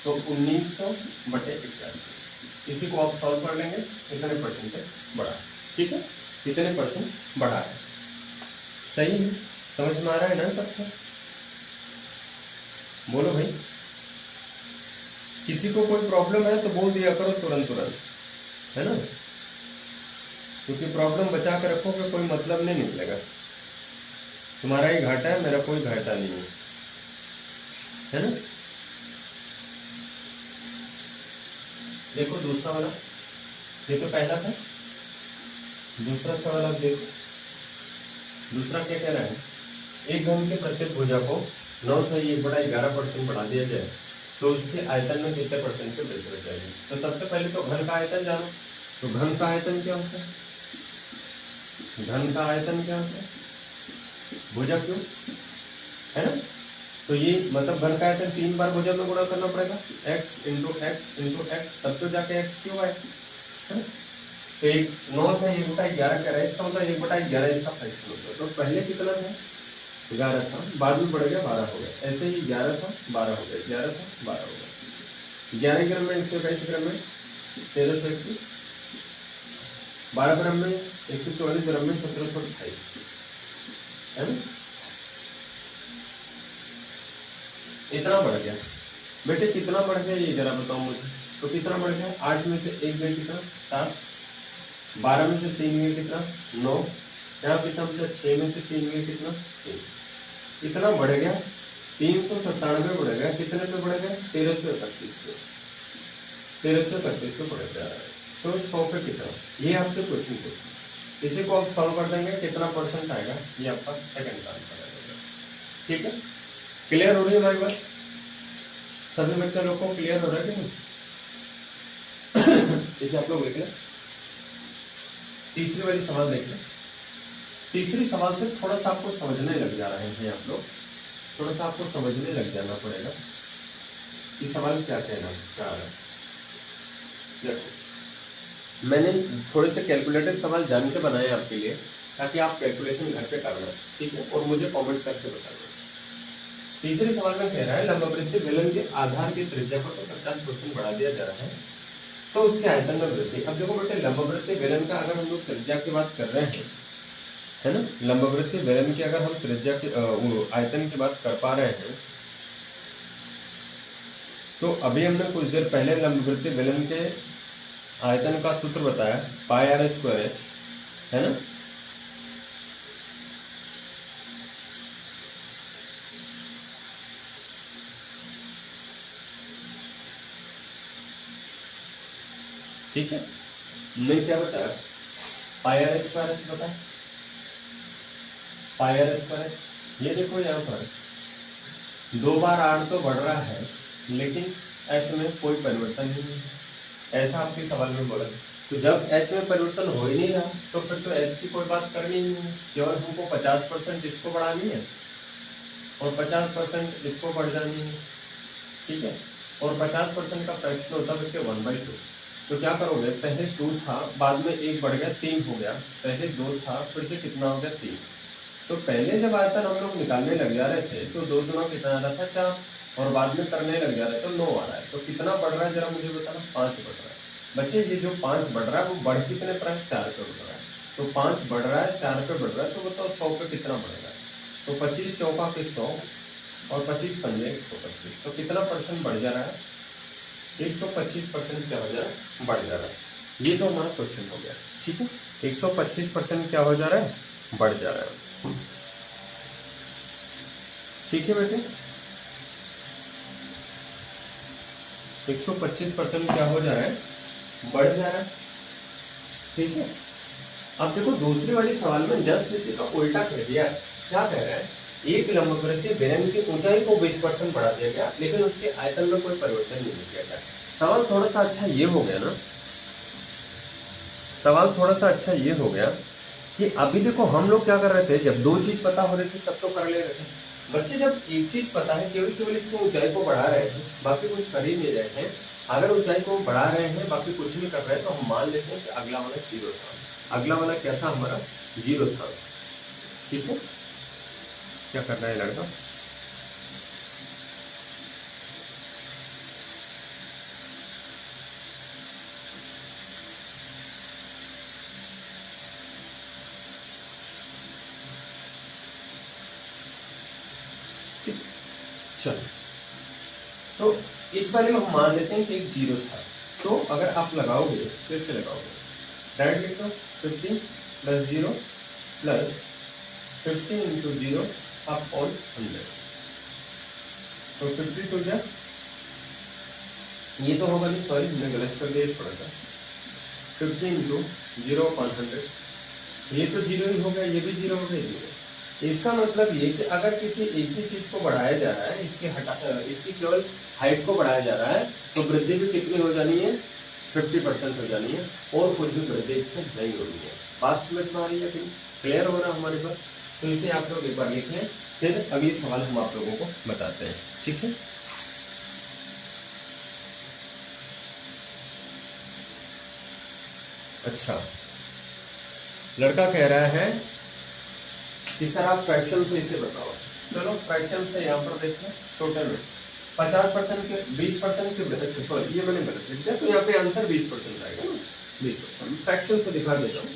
Speaker 1: तो 1900/81। इसी को आप सॉल्व कर लेंगे, कितने परसेंटेज बढ़ा, ठीक है, कितने परसेंट बढ़ा है। सही है, समझ में आ रहा है ना सबको, बोलो भाई। किसी को कोई प्रॉब्लम है तो बोल दिया करो तुरंत, है ना, क्योंकि प्रॉब्लम बचा कर रखोगे कोई मतलब नहीं निकलेगा। तुम्हारा ही घाटा है, मेरा कोई घाटा नहीं है ना। देखो दूसरा वाला, ये तो पहला था, दूसरा सवाल आप देखो। दूसरा क्या कह रहा है, एक घन के प्रत्येक भुजा को 9 से 1/11% बढ़ा दिया जाए तो उसके आयतन में कितने परसेंट की वृद्धि हो जाएगी। तो सबसे पहले तो घन का आयतन जानो। तो घन का आयतन क्या होता है, घन का आयतन क्या होता है, भुजा क्यों, है ना। तो ये मतलब घन का आयतन 3 बार भुजा में गुणा करना पड़ेगा, x into x into x, तब तो जाके x क्यों आए, है ना। तो 9 से 1/11 कह रहा है, इसका मतलब 1/11 इसका फ्रैक्शन होता है। तो पहले कितना था 11 था, बाद में बढ़ गया 12 हो गया, ऐसे ही 11 था 12 हो गया, 11 था 12 हो गया। 11 ग्राम में 121 ग्राम में 1331, 12 ग्राम में 144 ग्राम में 1728, है ना? इतना बढ़ गया बेटे, कितना बढ़ गया ये जरा बताओ मुझे। तो कितना बढ़ गया, 8 में से 1 गया कितना 7, 12 में से 3 गया कितना 9, यहाँ कितना बचा 6 में से 3 गया कितना 1, इतना बढ़ गया 397 बढ़ गया, कितने पे बढ़ गया 1331 पे, 1331 पे बढ़ जा रहा है। तो 100 पे कितना, ये आपसे क्वेश्चन पूछा, इसी को आप सॉल्व कर देंगे, कितना परसेंट आएगा ये आपका सेकंड आंसर आएगा। ठीक है, क्लियर हो रही है हमारी बात, सभी बच्चा लोग को क्लियर हो रहा है कि नहीं? इसे आप लोग देख लें, तीसरी वाली सवाल देख लें। तीसरी सवाल से थोड़ा सा आपको समझने लग जा रहे हैं आप लोग, थोड़ा सा आपको समझने लग जाना पड़ेगा कि सवाल क्या कहना चाह रहा है। देखो मैंने थोड़े से कैलकुलेटिव सवाल जान के बनाए आपके लिए, ताकि आप कैलकुलेशन घर पे करना, ठीक है, और मुझे कमेंट करके बताना। तीसरे सवाल में कह रहा है लंबवृत्तीय बेलन के आधार की त्रिज्या को तो 50% बढ़ा दिया जा रहा है, तो उसके आयतन में वृद्धि। अब देखो बेटे, लंबवृत्तीय बेलन का अगर हम लोग त्रिज्या की बात कर रहे हैं, है ना, लंबवृत्तीय बेलन की अगर हम त्रिज्या के आयतन की बात कर पा रहे हैं, तो अभी हमने कुछ देर पहले लंबवृत्तीय बेलन के आयतन का सूत्र बताया, पाई आर स्क्वायर एच, है ना। ठीक है, हमने क्या बताया, पाई आर स्क्वायर एच बताया, पाई आर स्क्वायर एच। ये देखो यहाँ पर 2 बार आर तो बढ़ रहा है, लेकिन एच में कोई परिवर्तन नहीं है, ऐसा आपके सवाल में बोला। तो जब एच में परिवर्तन हो ही नहीं रहा, तो फिर तो एच की कोई बात करनी ही नहीं है, केवल हमको 50% इसको बढ़ानी है और 50% इसको बढ़ जानी है, ठीक है। और 50% का फ्रैक्शन होता है बच्चे 1/2। तो क्या करोगे, पहले 2 था, बाद में 1 बढ़ गया 3 हो गया, पहले 2 था, फिर से कितना हो गया 3। तो पहले जब आयतन हम लोग निकालने लग जा रहे थे, तो 2 गुना कितना आ रहा था 4, और बाद में करने लग जा रहे तो 9 आ रहा है। तो कितना बढ़ रहा है जरा मुझे बताना, 5 बढ़ रहा है। बच्चे ये जो 5 बढ़ रहा है वो बढ़ कितने पर है, 4 पे बढ़ रहा है। तो 5 बढ़ रहा है, 4 पे बढ़ रहा है, तो बताओ 100 पे कितना बढ़ रहा है। तो 25 चौका के 100 और 25 पंजे 125, तो कितना परसेंट बढ़ जा रहा है, 125% क्या हो जा रहा है, बढ़ जा रहा है। ये तो हमारा क्वेश्चन हो गया, ठीक है। 125% क्या हो जा रहा है, बढ़ जा रहा है, ठीक है बेटे। 125% क्या हो जा रहा है, बढ़ जा रहा है, ठीक है। अब देखो दूसरी वाली सवाल में जस्ट इसी का उल्टा कह दिया। क्या कह रहा है, एक लंबवृत्तीय बेलन की ऊंचाई को 20% बढ़ा दिया गया, लेकिन उसके आयतन में कोई परिवर्तन नहीं किया गया। सवाल थोड़ा सा अच्छा ये हो गया ना, सवाल थोड़ा सा अच्छा ये हो गया कि अभी देखो हम लोग क्या कर रहे थे, जब 2 चीज पता हो रही थी तब तो कर ले रहे थे। बच्चे जब एक चीज पता है, केवल केवल इसको ऊंचाई को बढ़ा रहे हैं, बाकी कुछ कर ही नहीं रहे हैं। अगर ऊंचाई को बढ़ा रहे हैं, बाकी कुछ नहीं कर रहे हैं, तो हम मान लेते हैं कि अगला वाला 0 था। अगला वाला क्या था हमारा, 0 था, ठीक है। क्या करना है लड़का, चलो। तो इस वाले में हम मान लेते हैं कि एक 0 था। तो अगर आप लगाओगे, फिर से लगाओगे, डायरेक्ट लिख दो 50 + 0 + 50 × 0 अपॉन 100। तो 50 तो क्या, ये तो होगा नहीं, सॉरी हमने गलत कर दिया थोड़ा सा, 50 × 0 अपॉन 100, ये तो 0 ही हो गया, ये भी 0 हो गया, 0। इसका मतलब ये कि अगर किसी एक ही चीज को बढ़ाया जा रहा है, इसकी केवल हाइट को बढ़ाया जा रहा है, तो वृद्धि भी कितनी हो जानी है, 50% हो जानी है, और कुछ भी वृद्धि इसमें नहीं होनी है। बात समझ में आ रही है, क्लियर हो रहा हमारे पास। तो इसे आप लोग एक बार लिख लें, फिर अगली सवाल हम आप लोगों को बताते हैं, ठीक है। अच्छा, लड़का कह रहा है कि सर आप फ्रैक्शन से इसे बताओ। चलो फ्रैक्शन से यहाँ पर देखो छोटे में 50% के 20% के, अच्छा सॉरी ये मैंने गलत लिख दिया, तो यहाँ पे आंसर 20% आएगा ना, 20%। फ्रैक्शन से दिखा देता हूँ,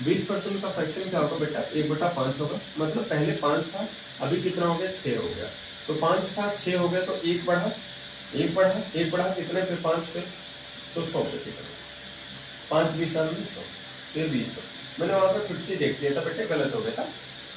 Speaker 1: 20% का फ्रैक्शन क्या होगा बेटा, 1/5 होगा। मतलब पहले 5 था, अभी कितना हो गया, 6 हो गया। तो 5 था, 6 हो गया, तो 1 बढ़ा कितने पे, 5 पे, तो 100 पे कितना, 5 20 में 100, तो ये 20%। मैंने वहां पर 50 देख लिया था बेटे, गलत हो गया था,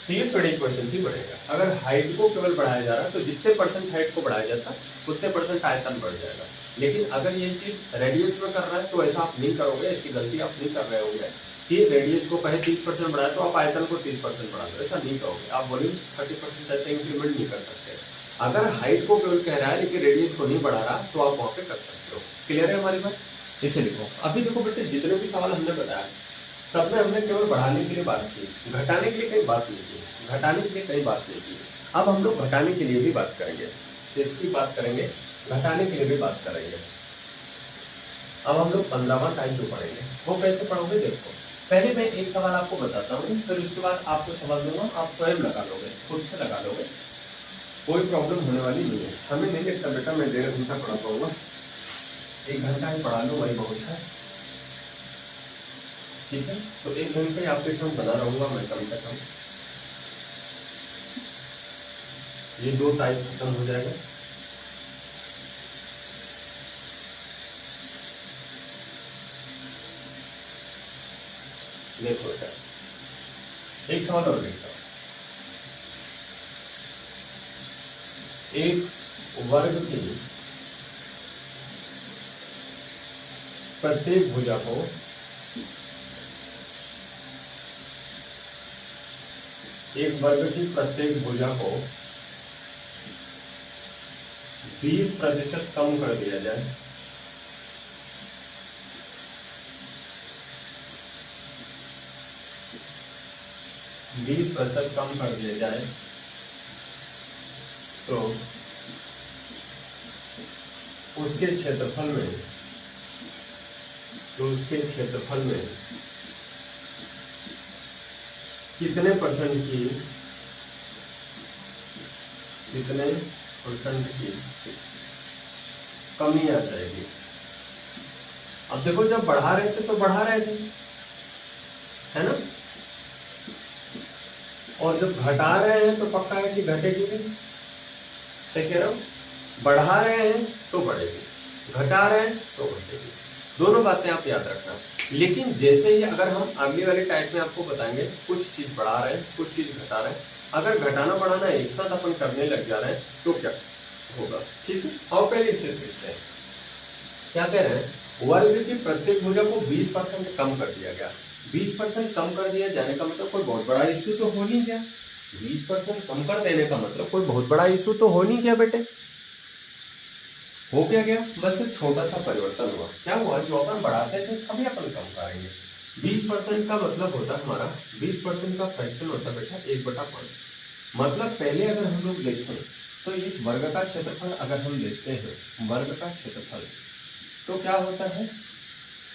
Speaker 1: तो ये 20% ही बढ़ेगा। अगर हाइट को केवल बढ़ाया जा रहा है तो जितने परसेंट हाइट को बढ़ाया जाता उतने परसेंट आयतन बढ़ जाएगा। लेकिन अगर ये चीज रेडियस में कर रहा है तो ऐसा आप नहीं करोगे, ऐसी गलती आप नहीं कर रहे होंगे कि रेडियस को कहे 30% बढ़ाए तो आप आयतन को 30% बढ़ा दो, ऐसा नहीं करोगे। आप वॉल्यूम 30% ऐसे इंक्रीमेंट नहीं कर सकते। अगर हाइट को केवल कह रहा है लेकिन रेडियस को नहीं बढ़ा रहा तो आप वहां पे कर सकते हो। क्लियर है हमारी बात, इसे लिखो। अभी देखो बेटे जितने भी सवाल हमने बताया सब में हमने केवल बढ़ाने के लिए बात की, घटाने के लिए कहीं बात नहीं की, घटाने के लिए कहीं बात नहीं की। अब हम लोग घटाने के लिए भी बात करेंगे, इसकी बात करेंगे, घटाने के लिए भी बात करेंगे। अब हम लोग 15वां टाइप जो पढ़ेंगे वो कैसे पढ़ोगे देखो। पहले मैं एक सवाल आपको बताता हूँ, फिर उसके बाद आपको सवाल दूंगा, आप स्वयं लगा लोगे, खुद से लगा लोगे, कोई प्रॉब्लम होने वाली नहीं है। हमें नहीं लगता बेटा मैं 1.5 घंटा पढ़ा पाऊंगा, 1 घंटा ही पढ़ा लो वही बहुत है, ठीक है। तो 1 घंटे आपके साथ बना रहूंगा मैं कम से कम। ये 2 टाइप खत्म हो जाएगा। देखो बेटा एक सवाल और देखता हूं। एक वर्ग की प्रत्येक भुजा को एक वर्ग की प्रत्येक भुजा को 20% कम कर दिया जाए, कम कर दिया जाए तो उसके क्षेत्रफल में कितने परसेंट की कमी आ जाएगी। अब देखो जब बढ़ा रहे थे तो बढ़ा रहे थे, है ना, और जब घटा रहे हैं तो पक्का है कि घटेगी भी। सही कह रहा हूं, बढ़ा रहे हैं तो बढ़ेगी, घटा रहे हैं तो घटेगी, दोनों बातें आप याद रखना। लेकिन जैसे ही अगर हम अगली वाले टाइप में आपको बताएंगे कुछ चीज बढ़ा रहे हैं कुछ चीज घटा रहे हैं, अगर घटाना बढ़ाना एक साथ अपन करने लग जा रहे हैं तो क्या होगा, ठीक है। और पहले इसे सीखते हैं। क्या कह रहे हैं, वर्ग की प्रत्येक भुजा को 20% कम कर दिया गया। 20% कम कर दिया जाने का मतलब कोई बहुत बड़ा इश्यू तो हो नहीं गया। 20% कम कर देने का मतलब कोई बहुत बड़ा इश्यू तो हो नहीं गया बेटे। हो क्या गया, बस एक छोटा सा परिवर्तन हुआ। क्या हुआ, जो अपन बढ़ाते थे अभी अपन कम करेंगे। 20% का मतलब होता है हमारा, 20% का फ्रैक्शन होता है बेटा 1/5। मतलब पहले अगर हम लोग देखें तो इस वर्ग का क्षेत्रफल अगर हम देखते हैं, वर्ग का क्षेत्रफल तो क्या होता है,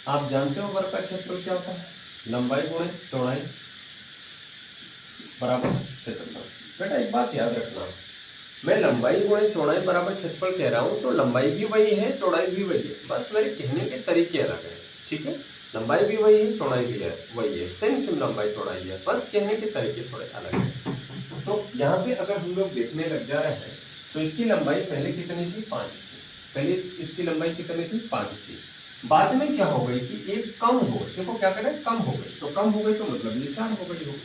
Speaker 1: आप जानते हो वर्ग का क्षेत्रफल क्या होता है, लंबाई गुणे चौड़ाई बराबर क्षेत्रफल। बेटा एक बात याद रखना, मैं लंबाई गुणे चौड़ाई बराबर क्षेत्रफल कह रहा हूं तो लंबाई भी वही है चौड़ाई भी वही है, बस मेरे कहने के तरीके अलग है, ठीक है। लंबाई भी वही है चौड़ाई भी है वही है, सेम लंबाई चौड़ाई है, बस कहने के तरीके थोड़े अलग है। तो यहाँ पे अगर हम लोग देखने लग जा रहे हैं तो इसकी लंबाई पहले कितनी थी, 5 थी। पहले इसकी लंबाई कितनी थी, 5 थी। बाद में क्या हो गई कि एक कम हो गई, देखो क्या करें, कम हो गई, तो कम हो गई तो मतलब ये 4 हो गई होगी।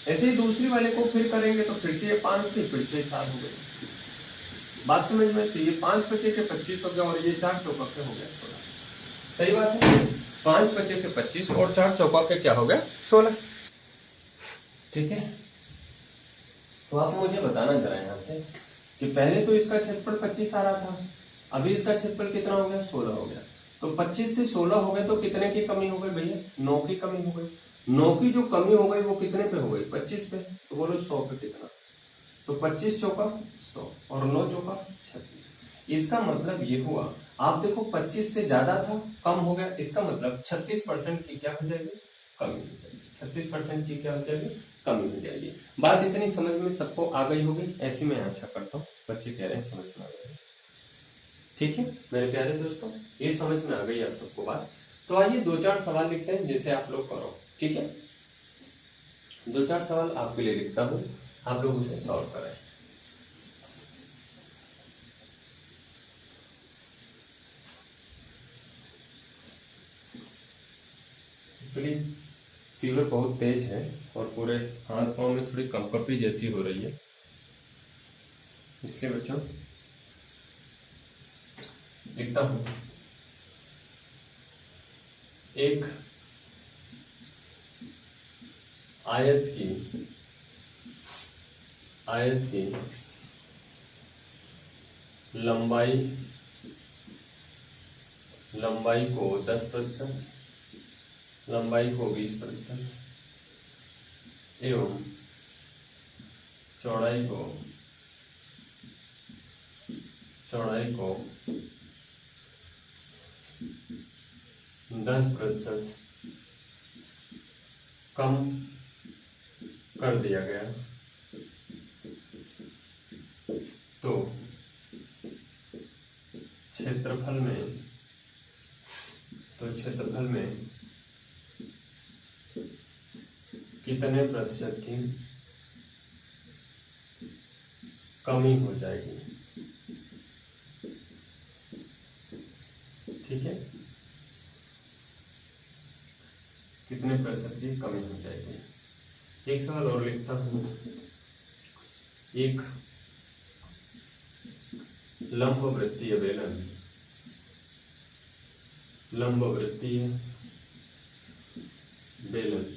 Speaker 1: ऐसे ही दूसरी वाले को फिर करेंगे तो फिर से ये 5 थी, फिर से 4 हो गई। बात समझ में, तो ये 5 बचे के 25 हो गया और ये 4 चौका के हो गया 16। सही बात है, 5 बचे के 25 और 4 चौका के क्या हो गया 16, ठीक है। तो आप मुझे बताना जरा यहाँ से कि पहले तो इसका क्षेत्रफल 25 आ रहा था, अभी इसका क्षेत्रफल कितना हो गया, 16 हो गया। तो 25 से 16 हो गए तो कितने की कमी हो गई भैया, 9 की कमी हो गई। 9 की जो कमी हो गई वो कितने पे हो गई, 25 पे, तो बोलो 100 पे कितना, तो 25 चौका 100 और 9 चौका 36। इसका मतलब ये हुआ, आप देखो 25 से ज्यादा था कम हो गया, इसका मतलब 36% की क्या हो जाएगी, कमी हो जाएगी। 36% की क्या हो जाएगी, कमी हो जाएगी। बात इतनी समझ में सबको आ गई होगी, ऐसी मैं आशा करता हूँ। बच्चे कह रहे हैं समझ में आ गई। ठीक है मेरे प्यारे दोस्तों, ये समझ में आ गई आप सबको बात। तो आइए 2-4 सवाल लिखते हैं जैसे आप लोग करो। ठीक है, 2-4 सवाल आपके लिए लिखता हूं, आप लोग उसे सॉल्व करें। एक्चुअली फीवर बहुत तेज है और पूरे हाथ पांव में थोड़ी कंपकपी जैसी हो रही है, इसलिए बच्चों लिखता हूं। एक आयत की लंबाई को 10%, लंबाई को 20% एवं चौड़ाई को 10% कम कर दिया गया तो क्षेत्रफल में कितने प्रतिशत की कमी हो जाएगी। ठीक है, कितने प्रतिशत की कमी हो जाएगी। एक सवाल और लिखता हूं। एक लंबवृत्तीय बेलन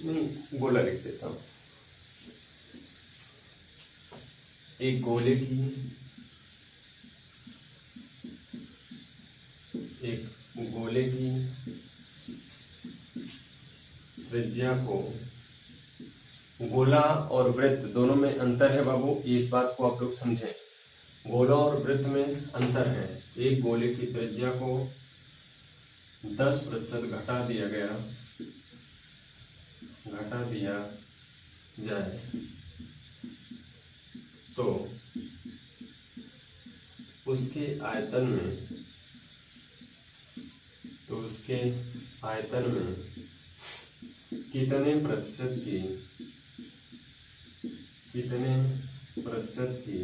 Speaker 1: नहीं गोला लिख देता हूं। एक गोले की त्रिज्या को, गोला और वृत्त दोनों में अंतर है बाबू, इस बात को आप लोग समझें। गोला और वृत्त में अंतर है। एक गोले की त्रिज्या को 10% घटा दिया जाए तो उसके आयतन में कितने प्रतिशत की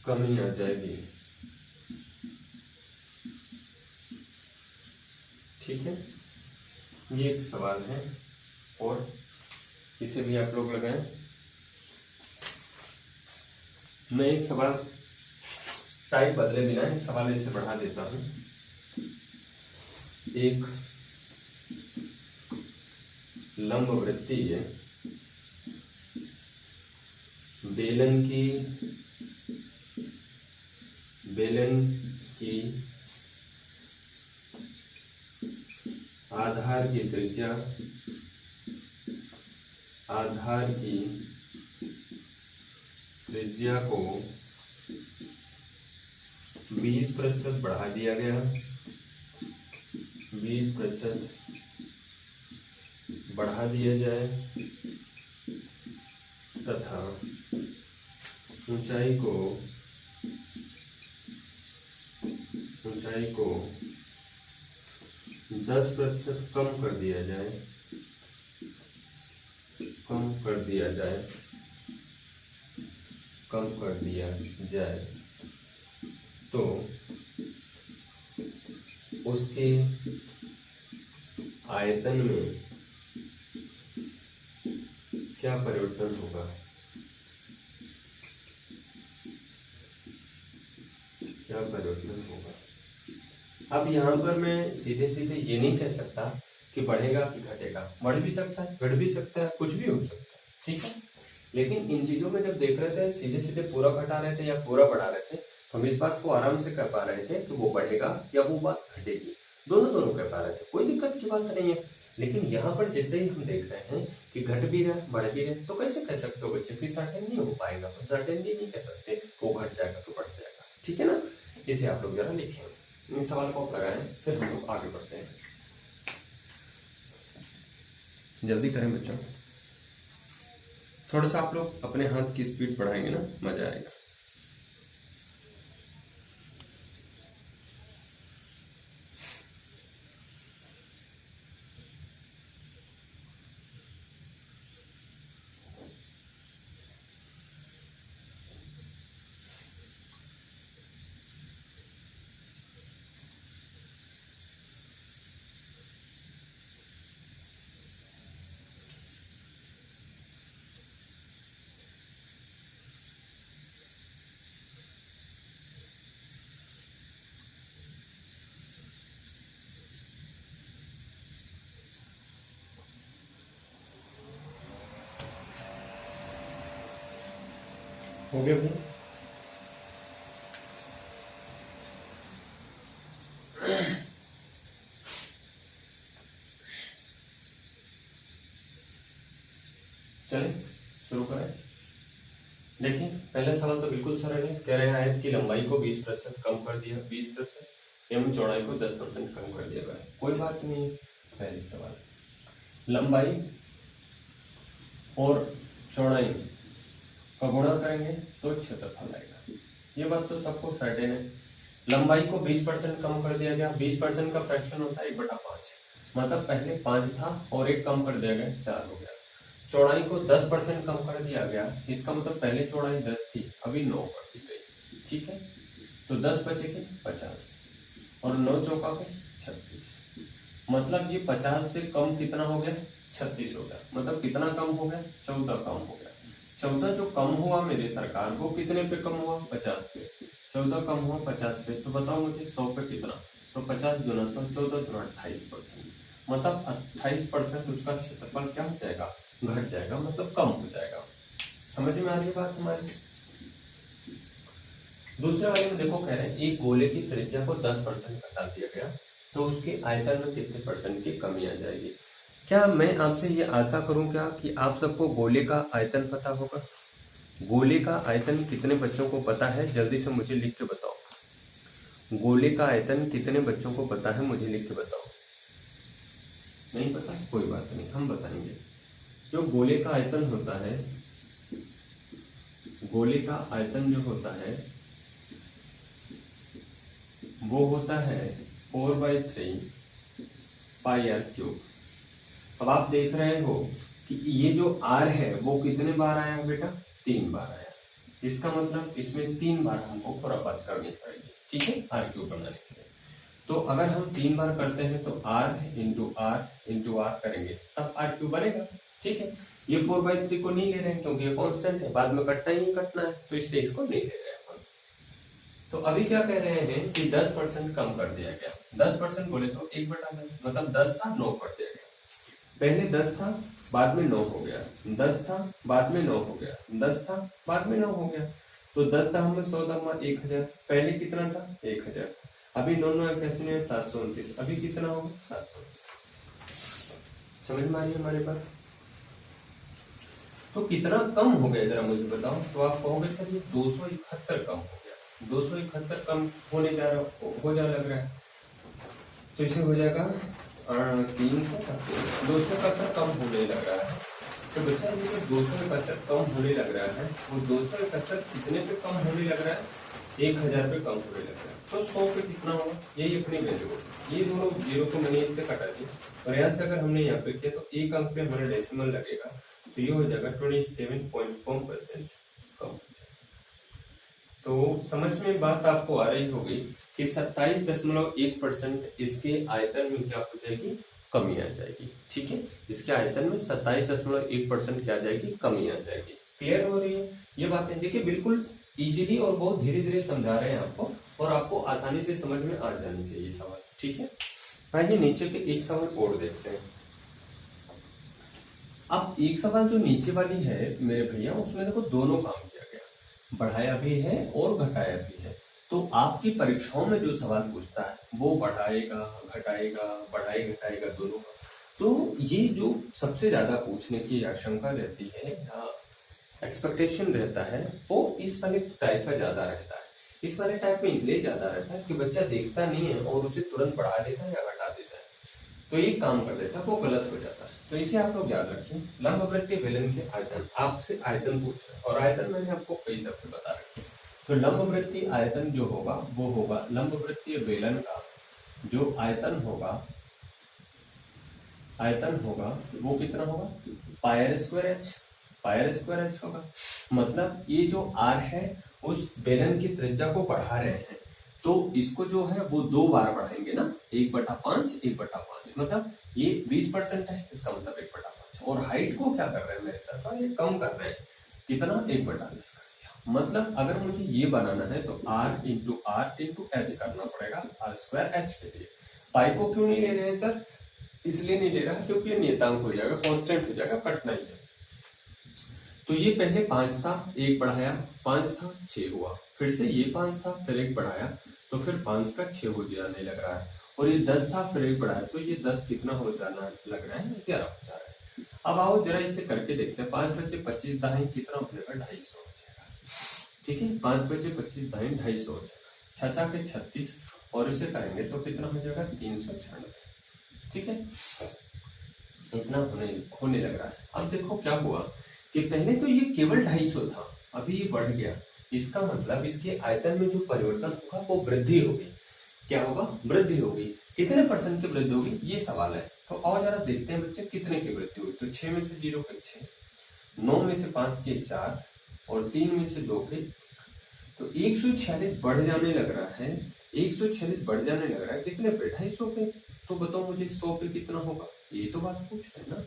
Speaker 1: कमी आ जाएगी। ठीक है, ये एक सवाल है और इसे भी आप लोग लगाएं। मैं एक सवाल टाइप बदले बिना एक सवाल ऐसे बढ़ा देता हूं। एक लंबवृत्तीय बेलन की आधार की त्रिज्या को 20% बढ़ा दिया गया, 20% बढ़ा दिया जाए तथा ऊंचाई को 10% कम कर दिया जाए तो उसके आयतन में क्या परिवर्तन होगा। अब यहाँ पर मैं सीधे ये नहीं कह सकता कि बढ़ेगा कि घटेगा। बढ़ भी सकता है, घट भी सकता है, कुछ भी हो सकता है। ठीक है, लेकिन इन चीजों में जब देख रहे थे सीधे पूरा घटा रहे थे या पूरा बढ़ा रहे थे, तो हम इस बात को आराम से कर पा रहे थे कि वो बढ़ेगा या वो बात घटेगी। दोनों कर पा रहे थे, कोई दिक्कत की बात नहीं है। लेकिन यहाँ पर जैसे ही हम देख रहे हैं कि घट भी रहे बढ़ भी रहे, तो कैसे कह सकते हो बच्चे कि सर्टेन नहीं हो पाएगा। तो सर्टेनली नहीं कह सकते वो घट जाएगा तो बढ़ जाएगा। ठीक है ना, इसे आप लोग जरा लिखें, इस सवाल को आप लगाएं, फिर हम लोग आगे बढ़ते हैं। जल्दी करें बच्चों। थोड़ा सा आप लोग अपने हाथ की स्पीड बढ़ाएंगे ना, मजा आएगा। हो गया भैया? चलिए शुरू करें। देखिए पहला सवाल तो बिल्कुल सरल है। कह रहे हैं आयत की लंबाई को 20% कम कर दिया, 20% एवं चौड़ाई को 10% कम कर दिया गया। कोई बात नहीं। पहले सवाल, लंबाई और चौड़ाई का गुणा करेंगे तो क्षेत्रफल आएगा। ये बात तो सबको सर्टेन है। लंबाई को 20% कम कर दिया गया। 20% का फ्रैक्शन होता है 1/5, मतलब पहले 5 था और 1 कम कर दिया गया, 4 हो गया। चौड़ाई को 10% कम कर दिया गया, इसका मतलब पहले चौड़ाई 10 थी, अभी 9 कर दी गई। ठीक है, तो 10 बचे के 50 और 9 चौका के 36, मतलब ये 50 से कम कितना हो गया, 36 हो गया। मतलब कितना कम हो गया, 14 कम हो गया। 14 जो कम हुआ मेरे सरकार, वो कितने पे कम हुआ, 50 पे। 14 कम हुआ 50 पे, तो बताओ मुझे 100 पे कितना, तो 50 गुना 100, 14 गुना 28%, मतलब 28% उसका क्षेत्रफल क्या हो जाएगा, घट जाएगा, मतलब कम हो जाएगा। समझ में आ रही है बात हमारी? दूसरे वाले में देखो, कह रहे हैं एक गोले की त्रिज्या को 10% घटा दिया गया, तो उसके आयतन में कितने % की कमी आ जाएगी। क्या मैं आपसे ये आशा करूं क्या कि आप सबको गोले का आयतन पता होगा? गोले का आयतन कितने बच्चों को पता है, जल्दी से मुझे लिख के बताओ। गोले का आयतन कितने बच्चों को पता है, मुझे लिख के बताओ। नहीं पता, कोई बात नहीं, हम बताएंगे। जो गोले का आयतन होता है, गोले का आयतन जो होता है वो होता है 4/3 पाई आर क्यूब। अब आप देख रहे हो कि ये जो r है वो कितने बार आया बेटा, 3 बार आया। इसका मतलब इसमें 3 बार हमको खुरापात करनी पड़ेगी। ठीक है, आर क्यूब बनाने के लिए। तो अगर हम 3 बार करते हैं तो r इंटू r करेंगे तब आर क्यूब बनेगा। ठीक है, ये 4/3 को नहीं ले रहे हैं क्योंकि ये कांस्टेंट है, बाद में कटना ही कटना है, तो इसलिए इसको नहीं ले रहे हैं हम। तो अभी क्या कह रहे हैं कि 10% कम कर दिया गया। 10% बोले तो 1/10, मतलब 10 था 9 कर दिया गया। पहले 10 था, बाद में 9 हो गया, 10 था, बाद में 9 हो गया, 10 था, बाद में 9 हो गया। तो 10 था हमें 100 दमा 1000, पहले कितना था 1000, अभी 9 9 81 729, अभी कितना होगा 700। समझ में आ रही है हमारे पास? तो कितना कम हो गया जरा मुझे बताओ। तो आप कहोगे सर ये 271 कम हो गया। 271 कम होने जा रहा, हो जा लग रहा है, तो इसे हो जाएगा 271 कम होने लग रहा है। तो बच्चा ये जो 271 कम होने लग रहा है, वो 271 कितने पे कम होने लग रहा है, 1000 पे कम होने लग रहा है। तो 100 पे कितना होगा, यही अपनी वैल्यू होगी। ये दोनों जीरो को मैंने इससे कटा दिया, और यहाँ से अगर हमने यहाँ पे किया तो एक अंक पे हमारा डेसिमल लगेगा, तो ये हो जाएगा 27.4% कम हो जाएगा। तो समझ में बात आपको आ रही होगी कि 27.1% इसके आयतन में क्या हो जाएगी, कमी आ जाएगी। ठीक है, इसके आयतन में 27.1% क्या आ जाएगी, कमी आ जाएगी। क्लियर हो रही है ये बातें? देखिए बिल्कुल इजीली और बहुत धीरे धीरे समझा रहे हैं आपको, और आपको आसानी से समझ में आ जानी चाहिए सवाल। ठीक है, आइए नीचे के एक सवाल और देखते हैं। अब एक सवाल जो नीचे वाली है मेरे भैया, उसमें देखो दोनों काम किया गया, बढ़ाया भी है और घटाया भी है। तो आपकी परीक्षाओं में जो सवाल पूछता है वो बढ़ाएगा घटाएगा, बढ़ाए घटाएगा दोनों का। तो ये जो सबसे ज्यादा पूछने की आशंका रहती है या एक्सपेक्टेशन रहता है, वो इस वाले टाइप का ज्यादा रहता है। इस वाले टाइप में इसलिए ज्यादा रहता है कि बच्चा देखता नहीं है और उसे तुरंत बढ़ा देता है या घटा देता है, तो ये काम कर देता है, वो गलत हो जाता है। तो इसे आप लोग याद रखिए, लंबवृत्तीय बेलन के आयतन, आपसे आयतन पूछ रहे हैं और आयतन मैंने आपको कई दफे बता रखे। तो लंबवृत्तीय आयतन जो होगा वो होगा लंबवृत्तीय बेलन का जो आयतन होगा वो कितना होगा, pier square H, pier square H होगा। मतलब ये जो आर है उस बेलन की त्रिज्या को बढ़ा रहे हैं, तो इसको जो है वो 2 बार बढ़ाएंगे ना, 1/5 1/5, मतलब ये 20% है, इसका मतलब 1/5। और हाइट को क्या कर रहे हैं मेरे साथ, ये कम कर रहे हैं, कितना 1/10 कर दिया। मतलब अगर मुझे ये बनाना है तो r इंटू एच करना पड़ेगा, r स्क्वायर एच के लिए। पाई को क्यों नहीं ले रहे हैं सर, इसलिए नहीं ले रहा क्योंकि ये नियतांक हो जाएगा, कांस्टेंट हो जाएगा, कटना ही है। तो ये पहले 5 था, 1 बढ़ाया, 5 था 6 हुआ, फिर से ये 5 था, फिर 1 बढ़ाया, तो फिर 5 का 6 हो जाने लग रहा है। और ये 10 था, फिर 1 बढ़ाया, तो ये 10 कितना हो जाना लग रहा है, 11 हो जा रहा है। अब आओ जरा इसे करके देखते हैं। 5 बचे 25 दाएं कितना हो जाएगा, 250 हो जाएगा। ठीक है, 5 बचे 25 दाएं 250 हो जाएगा, 6 के 36 और इसे करेंगे तो कितना हो जाएगा, 396। ठीक है, इतना होने लग रहा है। अब देखो क्या हुआ कि पहले तो ये केवल 250 था, अभी ये बढ़ गया। इसका मतलब इसके आयतन में जो परिवर्तन होगा वो वृद्धि होगी। क्या होगा, वृद्धि होगी। कितने % की वृद्धि होगी, ये सवाल है। तो और जरा देखते हैं बच्चे कितने की वृद्धि हुई। तो 6 में से 0 के 6, 9 में से 5 के 4 और 3 में से 2 के, तो 146 बढ़ जाने लग रहा है। 146 बढ़ जाने लग रहा है कितने पे, 250 पे। तो बताओ मुझे 100 पे कितना होगा, ये तो बात पूछ रहे हैं ना।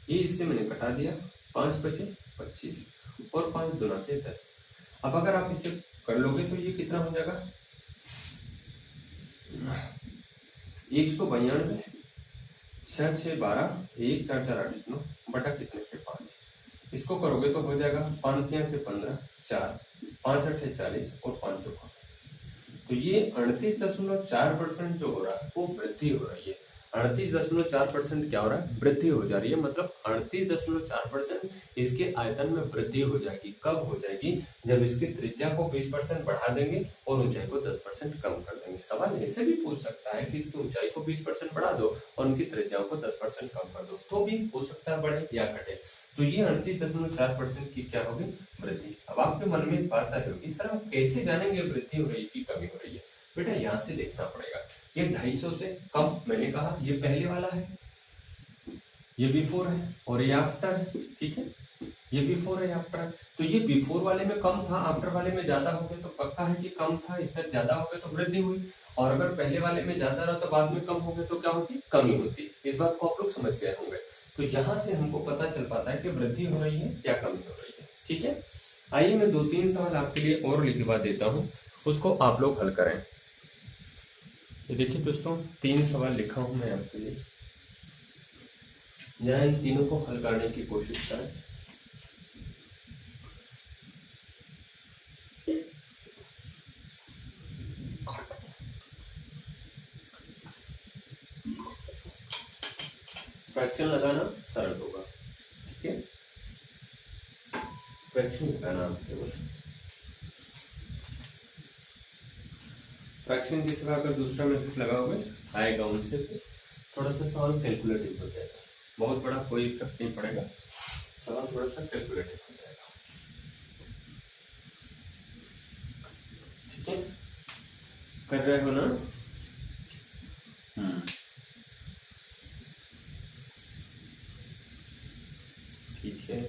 Speaker 1: ये इससे मैंने कटा दिया, 5 बचे 25 और 5 दूना के 10। अब अगर आप इसे कर लोगे तो ये कितना हो जाएगा, 192, 6 6 12, 1 4 4 8 9 बटा कितने पे 5। इसको करोगे तो हो जाएगा 5 3 के 15, 4 5 8 40 और 5 4 35। तो ये 38.4% जो हो रहा है वो वृद्धि हो रही है। 38.4% क्या हो रहा है, वृद्धि हो जा रही है। मतलब 38.4% इसके आयतन में वृद्धि हो जाएगी। कब हो जाएगी, जब इसकी त्रिज्या को 20% बढ़ा देंगे और ऊंचाई को 10% कम कर देंगे। सवाल ऐसे भी पूछ सकता है कि इसकी ऊंचाई को 20% बढ़ा दो और उनकी त्रिज्याओं को 10% कम कर दो, तो भी हो सकता है बढ़े या घटे। तो ये 38.4% की क्या होगी, वृद्धि। अब आपके मन में एक बात आ रही होगी, सर आप कैसे जानेंगे वृद्धि हो रही है कि कमी हो रही है। बेटा यहाँ से देखना पड़ेगा, ये 250 से कम, मैंने कहा ये पहले वाला है, ये बिफोर है और ये आफ्टर है। ठीक है, ये बिफोर है आफ्टर है। तो ये बिफोर वाले में कम था, आफ्टर वाले में ज्यादा हो गया, तो पक्का है कि कम था, इससे ज्यादा हो गया तो वृद्धि हुई। और अगर पहले वाले में ज्यादा रहा तो बाद में कम हो गया तो क्या होती, कमी होती। इस बात को आप लोग समझ गए होंगे। तो यहाँ से हमको पता चल पाता है कि वृद्धि हो रही है या कमी हो रही है। ठीक है, आइए मैं 2-3 सवाल आपके लिए और लिखवा देता हूँ, उसको आप लोग हल करें। ये देखिए दोस्तों, 3 सवाल लिखा हूं मैं आपके लिए, जरा इन तीनों को हल करने की कोशिश करें। फ्रैक्शन लगाना सरल होगा। ठीक है, फ्रैक्शन लगाना आप केवल, फ्रैक्शन की सिवा अगर दूसरा मेथड लगाओगे आएगा उनसे, थोड़ा सा सवाल कैलकुलेटिव हो जाएगा। बहुत बड़ा कोई इफेक्ट नहीं पड़ेगा, सवाल थोड़ा सा कैलकुलेटिव हो जाएगा। ठीक है, कर रहे हो ना। ठीक है,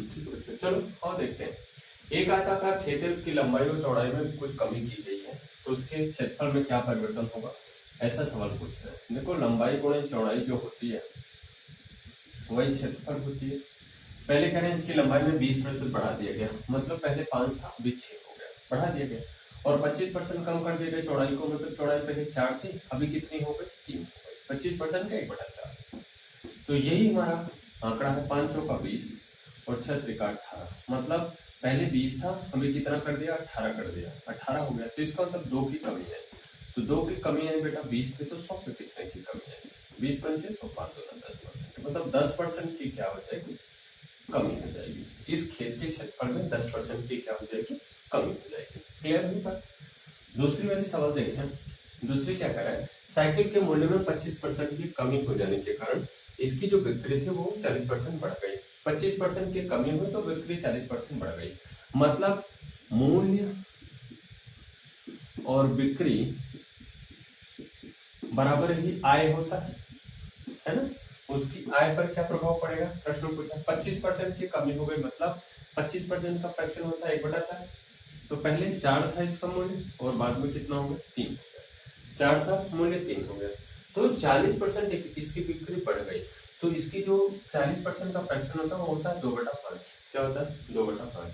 Speaker 1: ठीक है बच्चों, चलो और देखते हैं। एक आयताकार खेत है, उसकी लंबाई और चौड़ाई में कुछ कमी की गई है, तो उसके क्षेत्रफल में क्या परिवर्तन होगा, ऐसा सवाल पूछ रहे हैं। देखो लंबाई गुणे चौड़ाई जो होती है वही क्षेत्रफल होती है। पहले कह रहे हैं इसकी लंबाई में 20% बढ़ा दिया गया, मतलब पहले 5 था अभी 6 हो गया, बढ़ा दिया गया। और 25% कम कर दिया गया चौड़ाई को, मतलब चौड़ाई पहले 4 थी, अभी कितनी हो गई, 3 हो गई। 25% का 1/4। तो यही हमारा आंकड़ा है, 5 चौका 20 और 6 त्रिका 18। मतलब पहले 20 था, अभी कितना कर दिया, 18 कर दिया, 18 हो गया। तो इसका मतलब 2 की कमी है। तो 2 की कमी है बेटा 20 पे, तो 100 पे कितने की कमी है, 20 पंचे 100, 5 2 10%। मतलब 10% की क्या हो जाएगी, कमी हो जाएगी। इस खेत के क्षेत्रफल में 10% की क्या हो जाएगी, कमी हो जाएगी। क्लियर हुई बात। दूसरी वाली सवाल देखें, दूसरी क्या कर रहा है, साइकिल के मूल्य में 25% की कमी हो जाने के कारण इसकी जो बिक्री थी वो 40% बढ़ गई। 25% की कमी हुई तो बिक्री 40% बढ़ गई। मतलब मूल्य और बिक्री बराबर ही आय होता है ना। उसकी आय पर क्या प्रभाव पड़ेगा, प्रश्न पूछा। 25% की कमी हो गई मतलब 25% का फ्रैक्शन होता है 1/4। तो पहले 4 था इसका मूल्य और बाद में कितना हो गया, 3 हो गया। 4 था मूल्य 3 हो गया, तो 40% इसकी बिक्री बढ़ गई। तो इसकी जो 40% का फ्रैक्शन होता है वो होता है 2/5। क्या होता है, 2/5।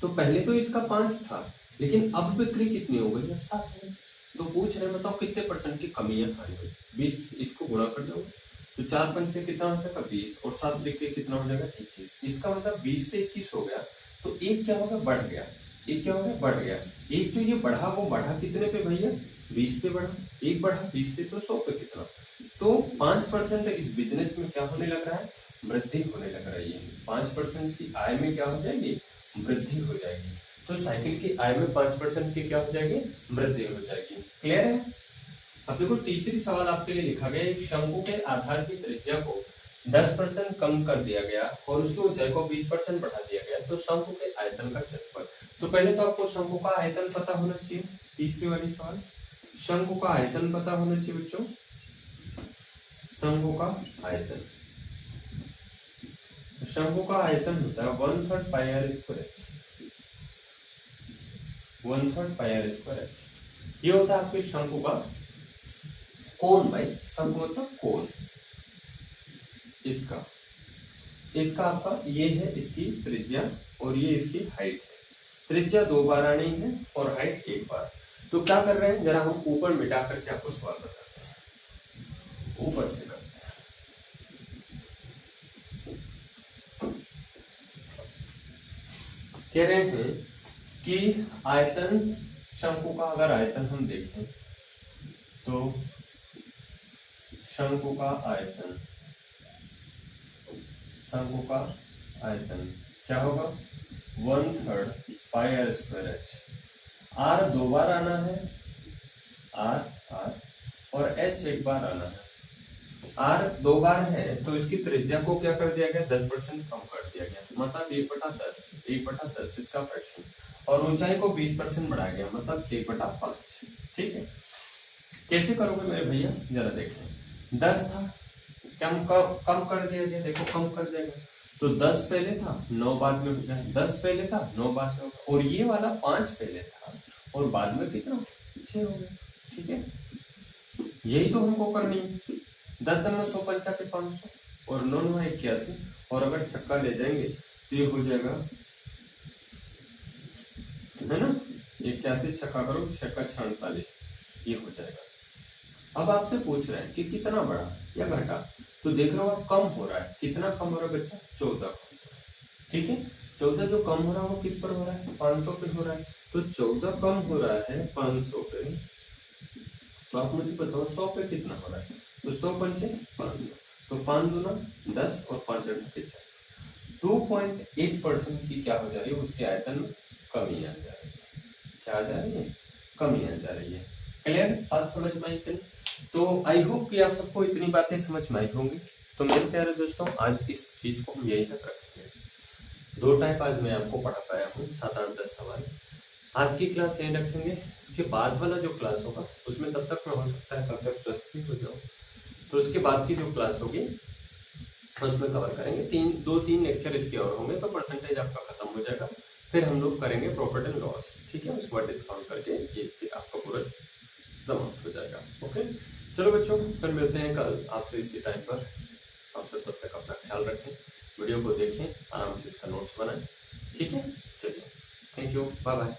Speaker 1: तो पहले तो इसका 5 था, लेकिन अब बिक्री कितनी हो गई, अब 7 हो गई। तो पूछ रहे बताओ कितने परसेंट की कमी है आई हुई। 20 इसको गुणा कर दो तो 4 पंचे कितना हो जाएगा 20 और 7 त्रिके कितना हो जाएगा 21। इसका मतलब 20 से 21 हो गया। तो एक क्या होगा, बढ़ गया। एक क्या हो गया, बढ़ गया। एक जो ये बढ़ा वो बढ़ा कितने पे भैया, 20 पे बढ़ा। एक बढ़ा 20 पे तो 100 पे कितना। तो 5% इस बिजनेस में क्या होने लग रहा है, वृद्धि होने लग रही है। 5% की आय में क्या हो जाएगी, वृद्धि हो जाएगी। तो साइकिल की आय में 5% की क्या हो जाएगी, वृद्धि हो जाएगी। क्लियर है। अब देखो तीसरी सवाल आपके लिए लिखा गया, एक शंकु के आधार की त्रिज्या को 10% कम कर दिया गया और उसकी ऊंचाई को 20% बढ़ा दिया गया, तो शंकु के आयतन का क्षेत्रफल। तो पहले तो आपको शंकु का आयतन पता होना चाहिए। तीसरी वाली सवाल, शंकु का आयतन पता होना चाहिए बच्चों। शंकु का आयतन, शंकु का आयतन होता है 1/3 pi r square h. 1/3 pi r square h. ये होता है आपके शंकु का कोण भाई। शंकु मतलब कोण। इसका इसका आपका ये है इसकी त्रिज्या और ये इसकी हाइट है। त्रिज्या 2 बार आनी है और हाइट 1 बार। तो क्या कर रहे हैं, जरा हम ऊपर मिटा करके आपको सवाल बताते हैं। ऊपर से करते हैं। कह रहे हैं कि आयतन, शंकु का अगर आयतन हम देखें तो शंकु का आयतन, शंकु का आयतन क्या होगा 1/3 pi r square H. Are 2 बार आना है, आर और एच 1 बार आना है। आर 2 बार है तो इसकी त्रिज्या को क्या कर दिया गया, 10% कम कर दिया गया। मतलब 1/10, 1/10 इसका फ्रैक्शन। और ऊंचाई को 20% बढ़ाया गया, मतलब 1/5। ठीक है। कैसे करोगे मेरे भैया, जरा देखें। 10 था, कम कर दिया गया। देखो कम कर दिया गया तो 10 पहले था, 9 बाद में हो गया। 10 पहले था, 9 बाद में हो गया। और ये वाला 5 पहले था और बाद में कितना, 6 हो गया। ठीक है, यही तो हमको करनी है। 10 में 100 पंचा के 500 और 9 9 81। और अगर छक्का ले जाएंगे तो ये हो जाएगा, है ना, 81 छक्का करो 6 का 48, ये हो जाएगा। अब आपसे पूछ रहे हैं कि कितना बढ़ा या घटा। तो देख रहे हो आप कम हो रहा है। कितना कम हो रहा है बच्चा, 14। ठीक है, 14 जो कम हो रहा है वो किस पर हो रहा है, 500 पे हो रहा है। तो 14 कम हो रहा है 500 पे। तो आप मुझे बताओ 100 पे कितना हो रहा है। तो 100 पंचे 500, तो 5 दूना 10 और 5 अठे 40। 2.8% की क्या हो जा रही है, उसके आयतन में कमी आ जा रही है। क्या आ जा रही है, कमी आ जा रही है। क्लियर, बात समझ में आई इतनी। तो आई होप कि आप सबको इतनी बातें समझ में आई होंगी। तो मेरे प्यारे दोस्तों, आज इस चीज को हम यहीं तक रखेंगे। 2 टाइप आज मैं आपको पढ़ा पाया हूँ, 7 8 10 सवाल। आज की क्लास यहीं रखेंगे। इसके बाद वाला जो क्लास होगा उसमें तब तक मैं हो सकता है कब तक स्वस्थ भी हो जाऊँ। तो उसके बाद की जो क्लास होगी उसमें कवर करेंगे 2-3 लेक्चर इसके और होंगे, तो परसेंटेज आपका खत्म हो जाएगा। फिर हम लोग करेंगे प्रॉफिट एंड लॉस। ठीक है, उसके बाद डिस्काउंट करके ये फिर आपका पूरा समाप्त हो जाएगा। ओके, चलो बच्चों, फिर मिलते हैं कल आपसे इसी टाइम पर। आप सब तब तक अपना ख्याल रखें, वीडियो को देखें, आराम से इसका नोट्स बनाएं। ठीक है, चलिए, थैंक यू, बाय बाय।